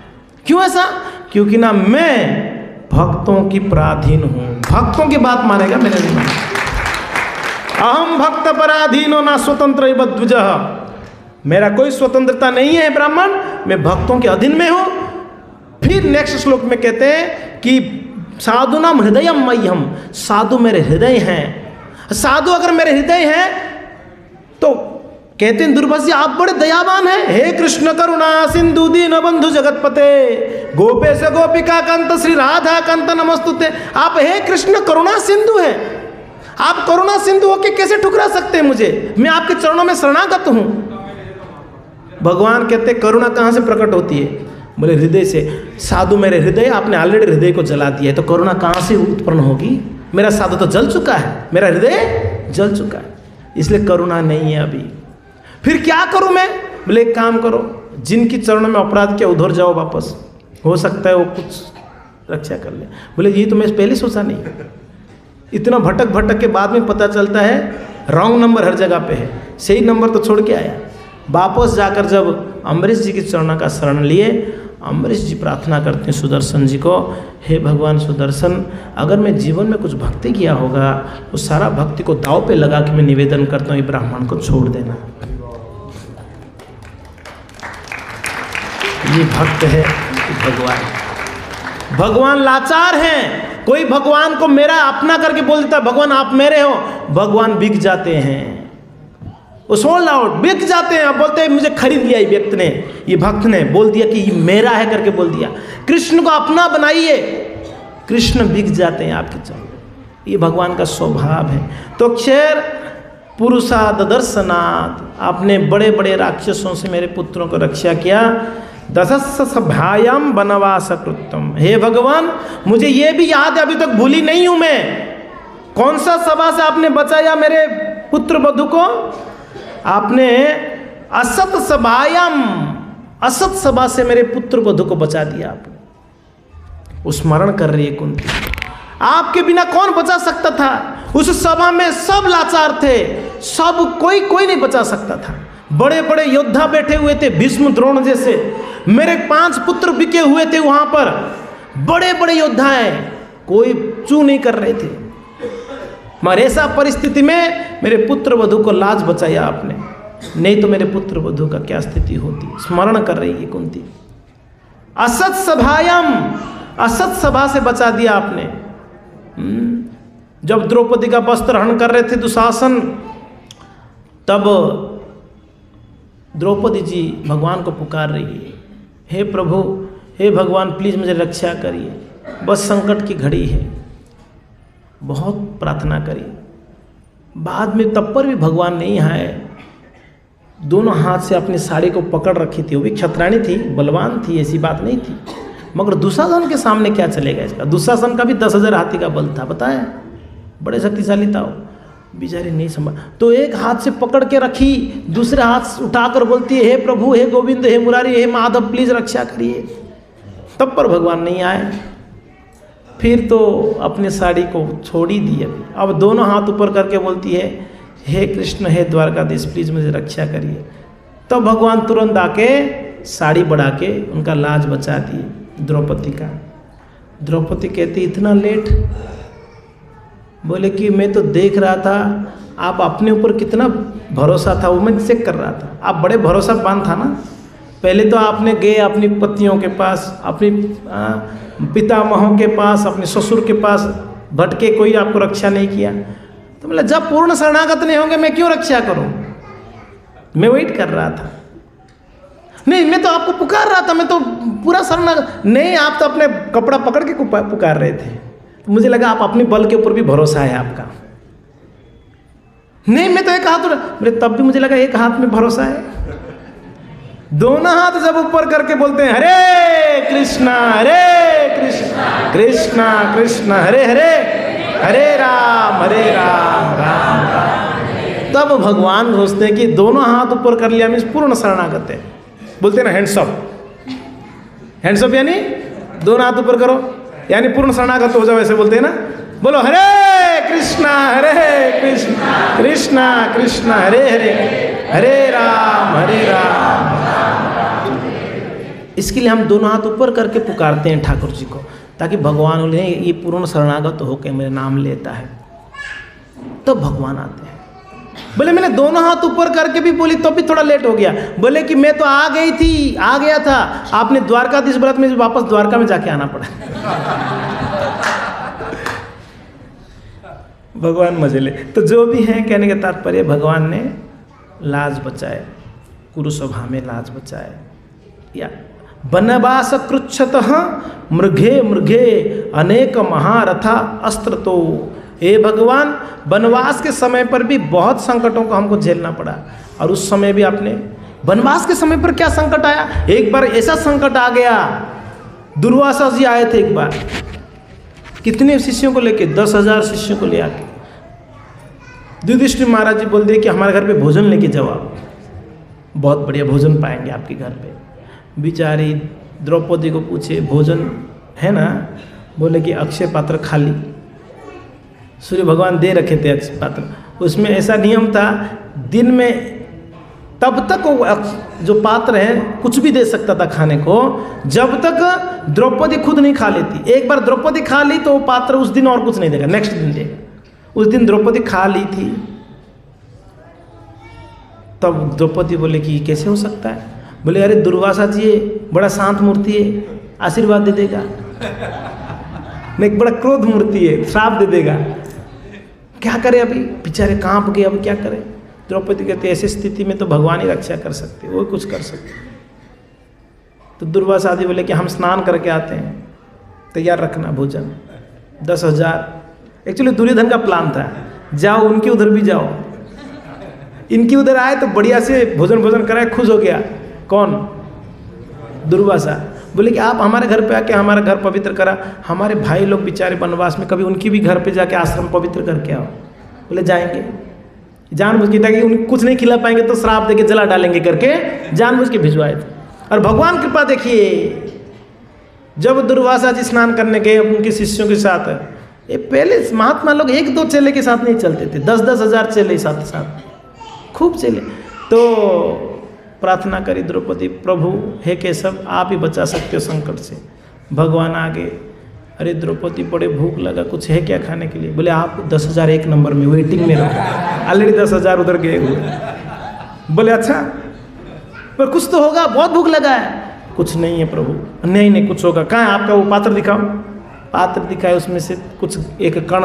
क्यों ऐसा? क्योंकि ना मैं भक्तों की पराधीन हूं, भक्तों की बात मानेगा, मैंने नहीं माना। अहम भक्त पराधीनो ना स्वतंत्र द्विज, मेरा कोई स्वतंत्रता नहीं है ब्राह्मण, मैं भक्तों के अधीन में हूं। फिर नेक्स्ट श्लोक में कहते हैं कि साधु नाम हृदयम मह्यम, साधु मेरे हृदय हैं। साधु अगर मेरे हृदय हैं तो कहते हैं दुर्वासा आप बड़े दयावान हैं। हे कृष्ण करुणा सिंधु दीन बंधु जगतपते गोपेश गोपिका कांत श्री राधा कांत नमस्तुते। आप हे कृष्ण करुणा सिंधु हैं, आप करुणा सिंधु होके कैसे ठुकरा सकते हैं मुझे? मैं आपके चरणों में शरणागत हूं। भगवान कहते करुणा कहां से प्रकट होती है? बोले हृदय से। साधु मेरे हृदय, आपने ऑलरेडी हृदय को जला दिया है, तो करुणा कहां से उत्पन्न होगी? मेरा साधु तो जल चुका है, मेरा हृदय जल चुका है, इसलिए करुणा नहीं है अभी। फिर क्या करूं मैं? बोले एक काम करो, जिनकी चरणों में अपराध किया उधर जाओ वापस, हो सकता है वो कुछ रक्षा कर ले। बोले ये तो मैं पहले सोचा नहीं। इतना भटक भटक के बाद में पता चलता है रॉन्ग नंबर हर जगह पे है, सही नंबर तो छोड़ के आया। वापस जाकर जब अम्बरीश जी की चरणों का शरण लिए, अम्बरीश जी प्रार्थना करते हैं सुदर्शन जी को, हे भगवान सुदर्शन, अगर मैं जीवन में कुछ भक्ति किया होगा तो सारा भक्ति को दाव पे लगा के मैं निवेदन करता हूँ ये ब्राह्मण को छोड़ देना। ये भक्त है भगवान। भगवान लाचार हैं। कोई भगवान को मेरा अपना करके बोल देता भगवान आप मेरे हो, भगवान बिक जाते हैं, वो सोल्ड आउट, बिक जाते हैं। अब बोलते हैं मुझे खरीद लिया ये व्यक्ति ने, ये भक्त ने बोल दिया कि ये मेरा है करके बोल दिया। कृष्ण को अपना बनाइए, कृष्ण बिक जाते हैं आपके चरण। ये भगवान का स्वभाव है। तो क्षर पुरुषा ददर्शनाथ, आपने बड़े बड़े राक्षसों से मेरे पुत्रों को रक्षा किया। दशस्स सभायाम वनवास कृतम, हे भगवान मुझे ये भी याद है, अभी तक भूली नहीं हूं मैं। कौन सा सभा से आपने बचाया मेरे पुत्र वधु को? आपने असत सभायाम, असत सभा से मेरे पुत्र वधु को बचा दिया आपने। वो स्मरण कर रही है कुंती, आपके बिना कौन बचा सकता था? उस सभा में सब लाचार थे, सब कोई नहीं बचा सकता था। बड़े बड़े योद्धा बैठे हुए थे, भीष्म द्रोण जैसे। मेरे 5 पुत्र बिके हुए थे वहां पर, बड़े बड़े योद्धा हैं, कोई चू नहीं कर रहे थे। मगर ऐसा परिस्थिति में मेरे पुत्र वधु को लाज बचाया आपने, नहीं तो मेरे पुत्र वधु का क्या स्थिति होती। स्मरण कर रही है कुंती। असत सभायाम, असत सभा से बचा दिया आपने। जब द्रौपदी का वस्त्र हरण कर रहे थे दुशासन, तब द्रौपदी जी भगवान को पुकार रही है, हे प्रभु, हे भगवान प्लीज़ मुझे रक्षा करिए, बस संकट की घड़ी है। बहुत प्रार्थना करी, बाद में तब पर भी भगवान नहीं आए। दोनों हाथ से अपनी साड़ी को पकड़ रखी थी। वो भी क्षत्राणी थी, बलवान थी, ऐसी बात नहीं थी। मगर दुशासन के सामने क्या चलेगा इसका। दुशासन का भी 10,000 हाथी का बल था, बताया, बड़े शक्तिशाली था वो। बेचारी नहीं संभल, तो एक हाथ से पकड़ के रखी, दूसरे हाथ से उठाकर बोलती है, हे प्रभु, हे गोविंद, हे मुरारी, हे माधव, प्लीज रक्षा करिए। तब पर भगवान नहीं आए। फिर तो अपनी साड़ी को छोड़ ही दी। अब दोनों हाथ ऊपर करके बोलती है, हे कृष्ण, हे द्वारकाधीश, प्लीज मुझे रक्षा करिए। तब भगवान तुरंत आके साड़ी बढ़ा के उनका लाज बचा दी द्रौपदी का। द्रौपदी कहती, इतना लेट? बोले कि मैं तो देख रहा था आप अपने ऊपर कितना भरोसा था, वो मैं चेक कर रहा था। आप बड़े भरोसावान था ना। पहले तो आपने गए अपनी पत्नियों के पास, अपनी पितामहों के पास, अपने ससुर के पास भटके, कोई आपको रक्षा नहीं किया। तो मतलब जब पूर्ण शरणागत नहीं होंगे मैं क्यों रक्षा करूं? मैं वेट कर रहा था। नहीं, मैं तो आपको पुकार रहा था, मैं तो पूरा शरणागत नहीं। आप तो अपने कपड़ा पकड़ के पुकार रहे थे। तो मुझे लगा आप अपने बल के ऊपर भी भरोसा है आपका। नहीं, मैं तो एक हाथ, मेरे तब भी मुझे लगा एक हाथ में भरोसा है। दोनों हाथ जब ऊपर करके बोलते हैं, हरे कृष्णा कृष्णा कृष्णा हरे हरे, हरे राम राम राम। तब भगवान सोचते हैं कि दोनों हाथ ऊपर कर लिया, मीन्स पूर्ण शरणागत है। बोलते हैं ना हैंड्स अप, हैंड्स अप यानी दोनों हाथ ऊपर करो, यानी पूर्ण शरणागत हो जाओ, ऐसे बोलते हैं ना। बोलो हरे कृष्णा कृष्णा कृष्णा हरे हरे, हरे राम। इसके लिए हम दोनों हाथ ऊपर करके पुकारते हैं ठाकुर जी को, ताकि भगवान उन्हें ये पूर्ण शरणागत होकर मेरा नाम लेता है। तो भगवान आते हैं। बोले मैंने दोनों हाथ ऊपर करके भी बोली तो भी थोड़ा लेट हो गया। बोले कि मैं तो आ गया था, आपने द्वारकाधीश बोला तो मुझे वापस द्वारका में जाके आना पड़ा। भगवान मजे ले। तो जो भी है, कहने का तात्पर्य भगवान ने लाज बचाए, कुरुसभा में लाज बचाए। या वनवास कृच्छतः मृगे अनेक महारथा अस्त्र। तो हे भगवान, वनवास के समय पर भी बहुत संकटों को हमको झेलना पड़ा। और उस समय भी आपने, वनवास के समय पर क्या संकट आया? एक बार ऐसा संकट आ गया, दुर्वासा जी आए थे एक बार, कितने शिष्यों को लेके, 10,000 शिष्यों को ले आके। युधिष्ठिर महाराज जी बोल दिए कि हमारे घर पे भोजन लेके जाओ, आप बहुत बढ़िया भोजन पाएंगे आपके घर पे। बेचारी द्रौपदी को पूछे, भोजन है ना? बोले कि अक्षय पात्र खाली, सूर्य भगवान दे रखे थे अक्षय पात्र। उसमें ऐसा नियम था, दिन में तब तक वो जो पात्र है कुछ भी दे सकता था खाने को, जब तक द्रौपदी खुद नहीं खा लेती। एक बार द्रौपदी खा ली तो वो पात्र उस दिन और कुछ नहीं देगा, नेक्स्ट दिन देगा। उस दिन द्रौपदी खा ली थी। तब द्रौपदी बोले कि कैसे हो सकता है? बोले अरे दुर्वासा जी बड़ा शांत मूर्ति है, आशीर्वाद दे देगा। नहीं, बड़ा क्रोध मूर्ति है, श्राप दे देगा। क्या करे? अभी बेचारे कांप गए, अब क्या करें? द्रौपदी कहते ऐसी स्थिति में तो भगवान ही रक्षा कर सकते, वो कुछ कर सकते। तो दुर्वासा आदि बोले कि हम स्नान करके आते हैं, तैयार रखना भोजन। 10,000 एक्चुअली दुर्योधन का प्लान था, जाओ उनके उधर भी जाओ। इनकी उधर आए तो बढ़िया से भोजन कराए, खुश हो गया। कौन? दुर्वासा। बोले कि आप हमारे घर पे आके हमारा घर पवित्र करा, हमारे भाई लोग बेचारे वनवास में, कभी उनकी भी घर पे जाके आश्रम पवित्र करके आओ। बोले जाएंगे, जानबूझ के, ताकि उनको कुछ नहीं खिला पाएंगे तो श्राप देके जला डालेंगे करके जानबूझ के भिजवाए थे। और भगवान कृपा देखिए, जब दुर्वासा जी स्नान करने गए उनके शिष्यों के साथ, ये पहले महात्मा लोग 1-2 चेले के साथ नहीं चलते थे, 10-10 हज़ार चेले साथ खूब चेले। तो प्रार्थना करी द्रौपदी, प्रभु हे केशव, आप ही बचा सकते हो संकट से। भगवान आगे, अरे द्रौपदी बड़े भूख लगा, कुछ है क्या खाने के लिए? बोले आप 10,000 एक नंबर में वेटिंग में रहो, ऑलरेडी 10,000 उधर गए हुए। बोले अच्छा, पर कुछ तो होगा, बहुत भूख लगा है। कुछ नहीं है प्रभु। नहीं कुछ होगा। कहाँ है आपका वो पात्र? दिखाओ। पात्र दिखाए, उसमें से कुछ एक कण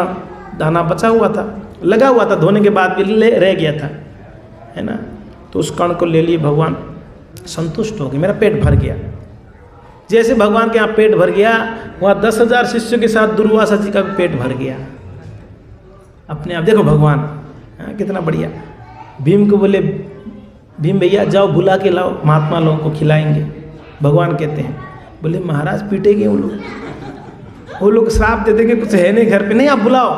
दाना बचा हुआ था, लगा हुआ था, धोने के बाद भी रह गया था, है ना? तो उस कण को ले लिए भगवान, संतुष्ट हो गए, मेरा पेट भर गया। जैसे भगवान के यहाँ पेट भर गया, वहाँ 10,000 शिष्यों के साथ दुर्वासा जी का भी पेट भर गया अपने आप। देखो भगवान कितना बढ़िया। भीम को बोले भीम भैया जाओ बुला के लाओ, महात्मा लोगों को खिलाएंगे। भगवान कहते हैं, बोले महाराज पीटेंगे वो लोग श्राप दे देंगे, कुछ है नहीं घर पे, नहीं आप बुलाओ।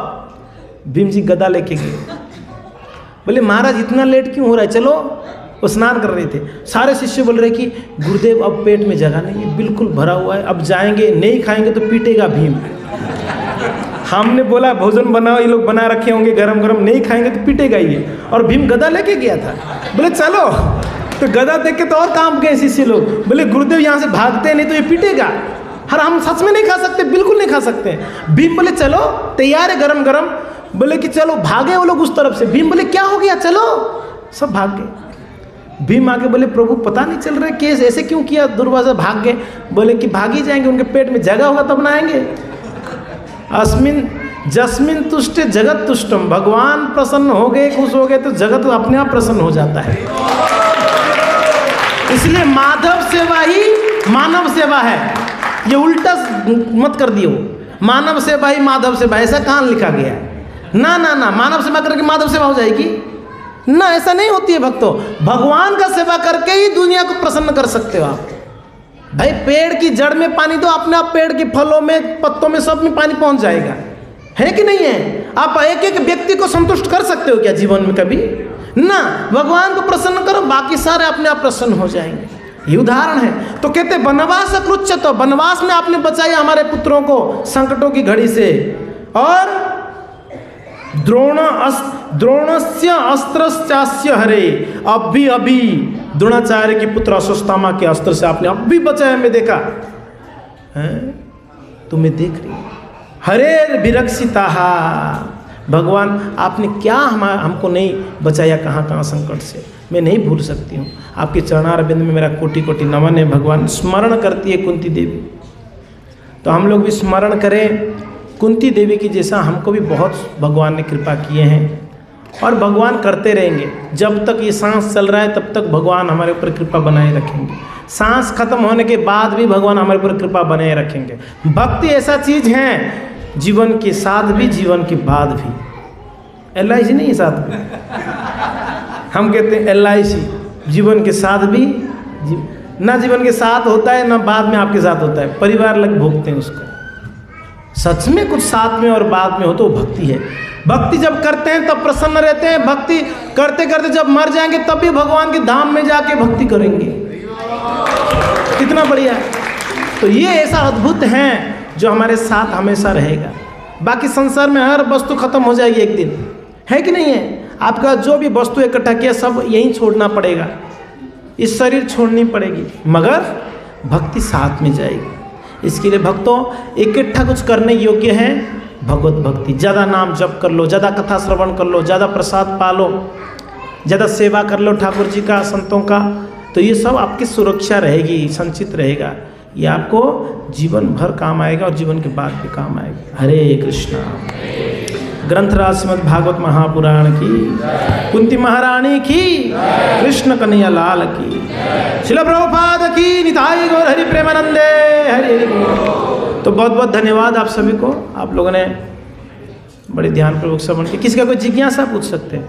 भीम जी गदा लेके गए। बोले महाराज इतना लेट क्यों हो रहा है, चलो। वो स्नान कर रहे थे, सारे शिष्य बोल रहे कि गुरुदेव अब पेट में जगह नहीं है, बिल्कुल भरा हुआ है, अब जाएंगे नहीं खाएंगे तो पीटेगा भीम। हमने बोला भोजन बनाओ, ये लोग बना रखे होंगे गरम गरम, नहीं खाएंगे तो पीटेगा ये। और भीम गदा लेके गया था। बोले चलो, तो गदा देख के तो और काम गए शिष्य लोग। बोले गुरुदेव यहाँ से भागते नहीं तो ये पीटेगा। हर हम सच में नहीं खा सकते, बिल्कुल नहीं खा सकते। भीम बोले चलो, तैयार है गरम गरम। बोले कि चलो, भागे वो लोग उस तरफ से। भीम बोले क्या हो गया, चलो। सब भाग गए। भीम आके बोले प्रभु पता नहीं चल रहा है केस ऐसे क्यों किया, दुर्वासा भाग गए। बोले कि भाग ही जाएंगे, उनके पेट में जगह होगा तब ना आएंगे। अस्मिन जस्मिन तुष्ट जगत तुष्टम, भगवान प्रसन्न हो गए, खुश हो गए तो जगत अपने आप प्रसन्न हो जाता है। इसलिए माधव सेवा ही मानव सेवा है, ये उल्टा मत कर दियो। मानव सेवा ही माधव सेवा, ऐसा कहाँ लिखा गया है? ना ना ना, मानव सेवा करके माधव सेवा हो जाएगी ना, ऐसा नहीं होती है भक्तों। भगवान का सेवा करके ही दुनिया को प्रसन्न कर सकते हो आप। भाई पेड़ की जड़ में पानी दो, अपने आप पेड़ के फलों में, पत्तों में, सब में पानी पहुंच जाएगा, है कि नहीं है? आप एक एक व्यक्ति को संतुष्ट कर सकते हो क्या जीवन में कभी? ना, भगवान को प्रसन्न करो, बाकी सारे अपने आप प्रसन्न हो जाएंगे। ये उदाहरण है। तो कहते वनवास कृच्छ, तो वनवास में आपने बचाया हमारे पुत्रों को संकटों की घड़ी से। और द्रोणस्य अस्त्रश्चास्य हरे, अभी द्रोणाचार्य की पुत्र अश्वत्थामा के अस्त्र से आपने अभी बचाया, मैं देखा है, तुम्हें देख रही। हरे विरक्षिता, भगवान आपने क्या हमको नहीं बचाया, कहाँ कहाँ संकट से, मैं नहीं भूल सकती हूँ। आपके चरणारविंद में मेरा कोटि कोटि नमन है। भगवान स्मरण करती है कुंती देवी, तो हम लोग भी स्मरण करें कुंती देवी की जैसा। हमको भी बहुत भगवान ने कृपा किए हैं और भगवान करते रहेंगे। जब तक ये सांस चल रहा है तब तक भगवान हमारे ऊपर कृपा बनाए रखेंगे। सांस खत्म होने के बाद भी भगवान हमारे ऊपर कृपा बनाए रखेंगे। भक्ति ऐसा चीज़ है, जीवन के साथ भी जीवन के बाद भी। LIC नहीं है साथ में, हम कहते हैं LIC, जीवन के साथ भी ना जीवन के साथ होता है ना बाद में आपके साथ होता है, परिवार लग भोगते हैं उसको। सच में कुछ साथ में और बाद में हो तो भक्ति है। भक्ति जब करते हैं तब प्रसन्न रहते हैं, भक्ति करते करते जब मर जाएंगे तब भी भगवान के धाम में जाके भक्ति करेंगे। कितना बढ़िया है। तो ये ऐसा अद्भुत है जो हमारे साथ हमेशा रहेगा। बाकी संसार में हर वस्तु खत्म हो जाएगी एक दिन, है कि नहीं है? आपका जो भी वस्तु इकट्ठा किया सब यहीं छोड़ना पड़ेगा, इस शरीर छोड़नी पड़ेगी, मगर भक्ति साथ में जाएगी। इसके लिए भक्तों इकट्ठा कुछ करने योग्य है भगवत भक्ति। ज़्यादा नाम जप कर लो, ज़्यादा कथा श्रवण कर लो, ज़्यादा प्रसाद पा लो, ज़्यादा सेवा कर लो ठाकुर जी का, संतों का, तो ये सब आपकी सुरक्षा रहेगी, संचित रहेगा। ये आपको जीवन भर काम आएगा और जीवन के बाद भी काम आएगा। हरे कृष्णा। ग्रंथराज श्रीमद् भागवत महापुराण की, कुंती महारानी की, कृष्ण कन्हैया लाल की, श्रील प्रभुपाद की, निताई गौर हरि प्रेमानंदे हरि हरि। तो बहुत बहुत धन्यवाद आप सभी को, आप लोगों ने बड़े ध्यानपूर्वक श्रवण किया। किसी का कोई जिज्ञासा पूछ सकते हैं,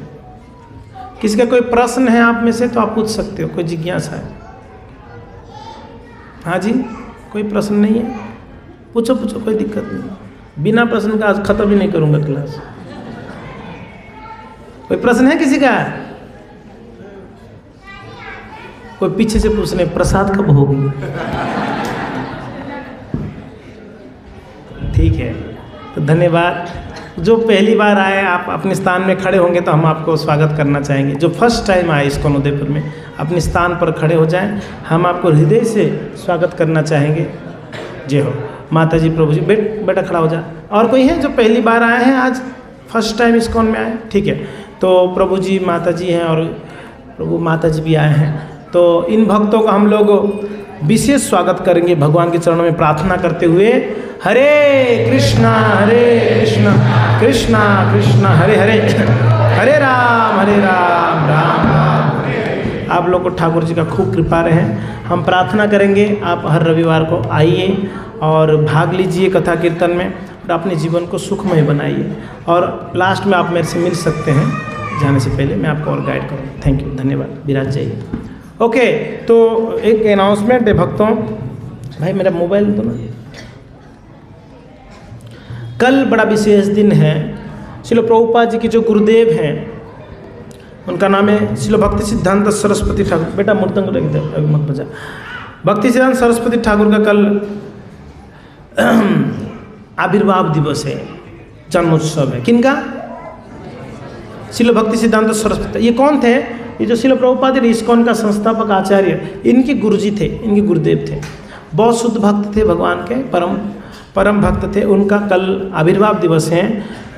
किसी का कोई प्रश्न है आप में से तो आप पूछ सकते हो, कोई जिज्ञासा है? हाँ जी, कोई प्रश्न नहीं है? पूछो पूछो, कोई दिक्कत नहीं। बिना प्रश्न का आज खत्म ही नहीं करूंगा क्लास। कोई प्रश्न है किसी का? कोई पीछे से पूछ रहे प्रसाद कब होगी? ठीक है, तो धन्यवाद। जो पहली बार आए आप अपने स्थान में खड़े होंगे तो हम आपको स्वागत करना चाहेंगे। जो फर्स्ट टाइम आए इस्कॉन उदयपुर में, अपने स्थान पर खड़े हो जाएं, हम आपको हृदय से स्वागत करना चाहेंगे। जय हो। माता जी, प्रभु जी, बेटा खड़ा हो जा। और कोई है जो पहली बार आए हैं, आज फर्स्ट टाइम इस्कॉन में आए? ठीक है, तो प्रभु जी माता जी हैं और प्रभु माता जी भी आए हैं। तो इन भक्तों का हम लोग विशेष स्वागत करेंगे भगवान के चरणों में प्रार्थना करते हुए। हरे कृष्णा कृष्णा कृष्णा हरे हरे, हरे राम राम राम हरे। आप लोग को ठाकुर जी का खूब कृपा रहे। हम प्रार्थना करेंगे आप हर रविवार को आइए और भाग लीजिए कथा कीर्तन में और अपने जीवन को सुखमय बनाइए। और लास्ट में आप मेरे से मिल सकते हैं, जाने से पहले मैं आपको और गाइड करूँ। थैंक यू, धन्यवाद, विराज जाइए। ओके, तो एक अनाउंसमेंट है भक्तों। भाई मेरा मोबाइल तो ना, कल बड़ा विशेष दिन है। श्रील प्रभुपाद जी के जो गुरुदेव हैं उनका नाम है श्रील भक्ति सिद्धांत सरस्वती ठाकुर। बेटा मूर्तंग मत बजा। भक्ति सिद्धांत सरस्वती ठाकुर का कल आविर्भाव दिवस है, जन्मोत्सव है। किनका? श्रील भक्ति सिद्धांत सरस्वती। ये कौन थे? ये जो श्रील प्रभुपाद इस्कॉन का संस्थापक आचार्य, इनके गुरुजी थे, इनके गुरुदेव थे। बहुत शुद्ध भक्त थे, भगवान के परम भक्त थे। उनका कल आविर्भाव दिवस है,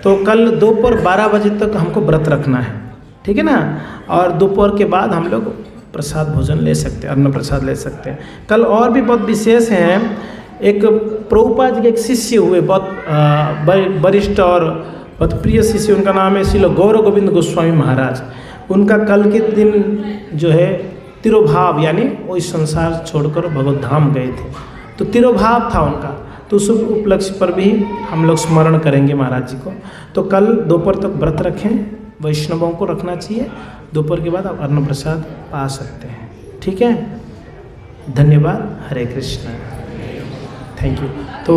तो कल दोपहर 12 बजे तक हमको व्रत रखना है, ठीक है ना। और दोपहर के बाद हम लोग प्रसाद भोजन ले सकते हैं, अन्न प्रसाद ले सकते हैं। कल और भी बहुत विशेष हैं। एक प्रभुपाद जी के एक शिष्य हुए, बहुत वरिष्ठ और बहुत प्रिय शिष्य, उनका नाम है श्रील गौर गोविंद गोस्वामी महाराज। उनका कल के दिन जो है तिरोभाव, यानी वो इस संसार छोड़कर भगवत धाम गए थे, तो तिरोभाव था उनका। तो उस उपलक्ष्य पर भी हम लोग स्मरण करेंगे महाराज जी को। तो कल दोपहर तक व्रत रखें, वैष्णवों को रखना चाहिए। दोपहर के बाद आप अन्न प्रसाद पा सकते हैं, ठीक है। धन्यवाद, हरे कृष्ण, थैंक यू। तो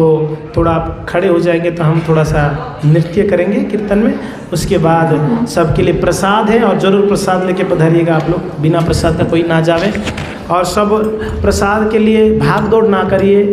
थोड़ा आप खड़े हो जाएंगे तो हम थोड़ा सा नृत्य करेंगे कीर्तन में। उसके बाद सबके लिए प्रसाद है, और ज़रूर प्रसाद लेके पधारिएगा आप लोग, बिना प्रसाद का कोई ना जावे। और सब प्रसाद के लिए भाग दौड़ ना करिए।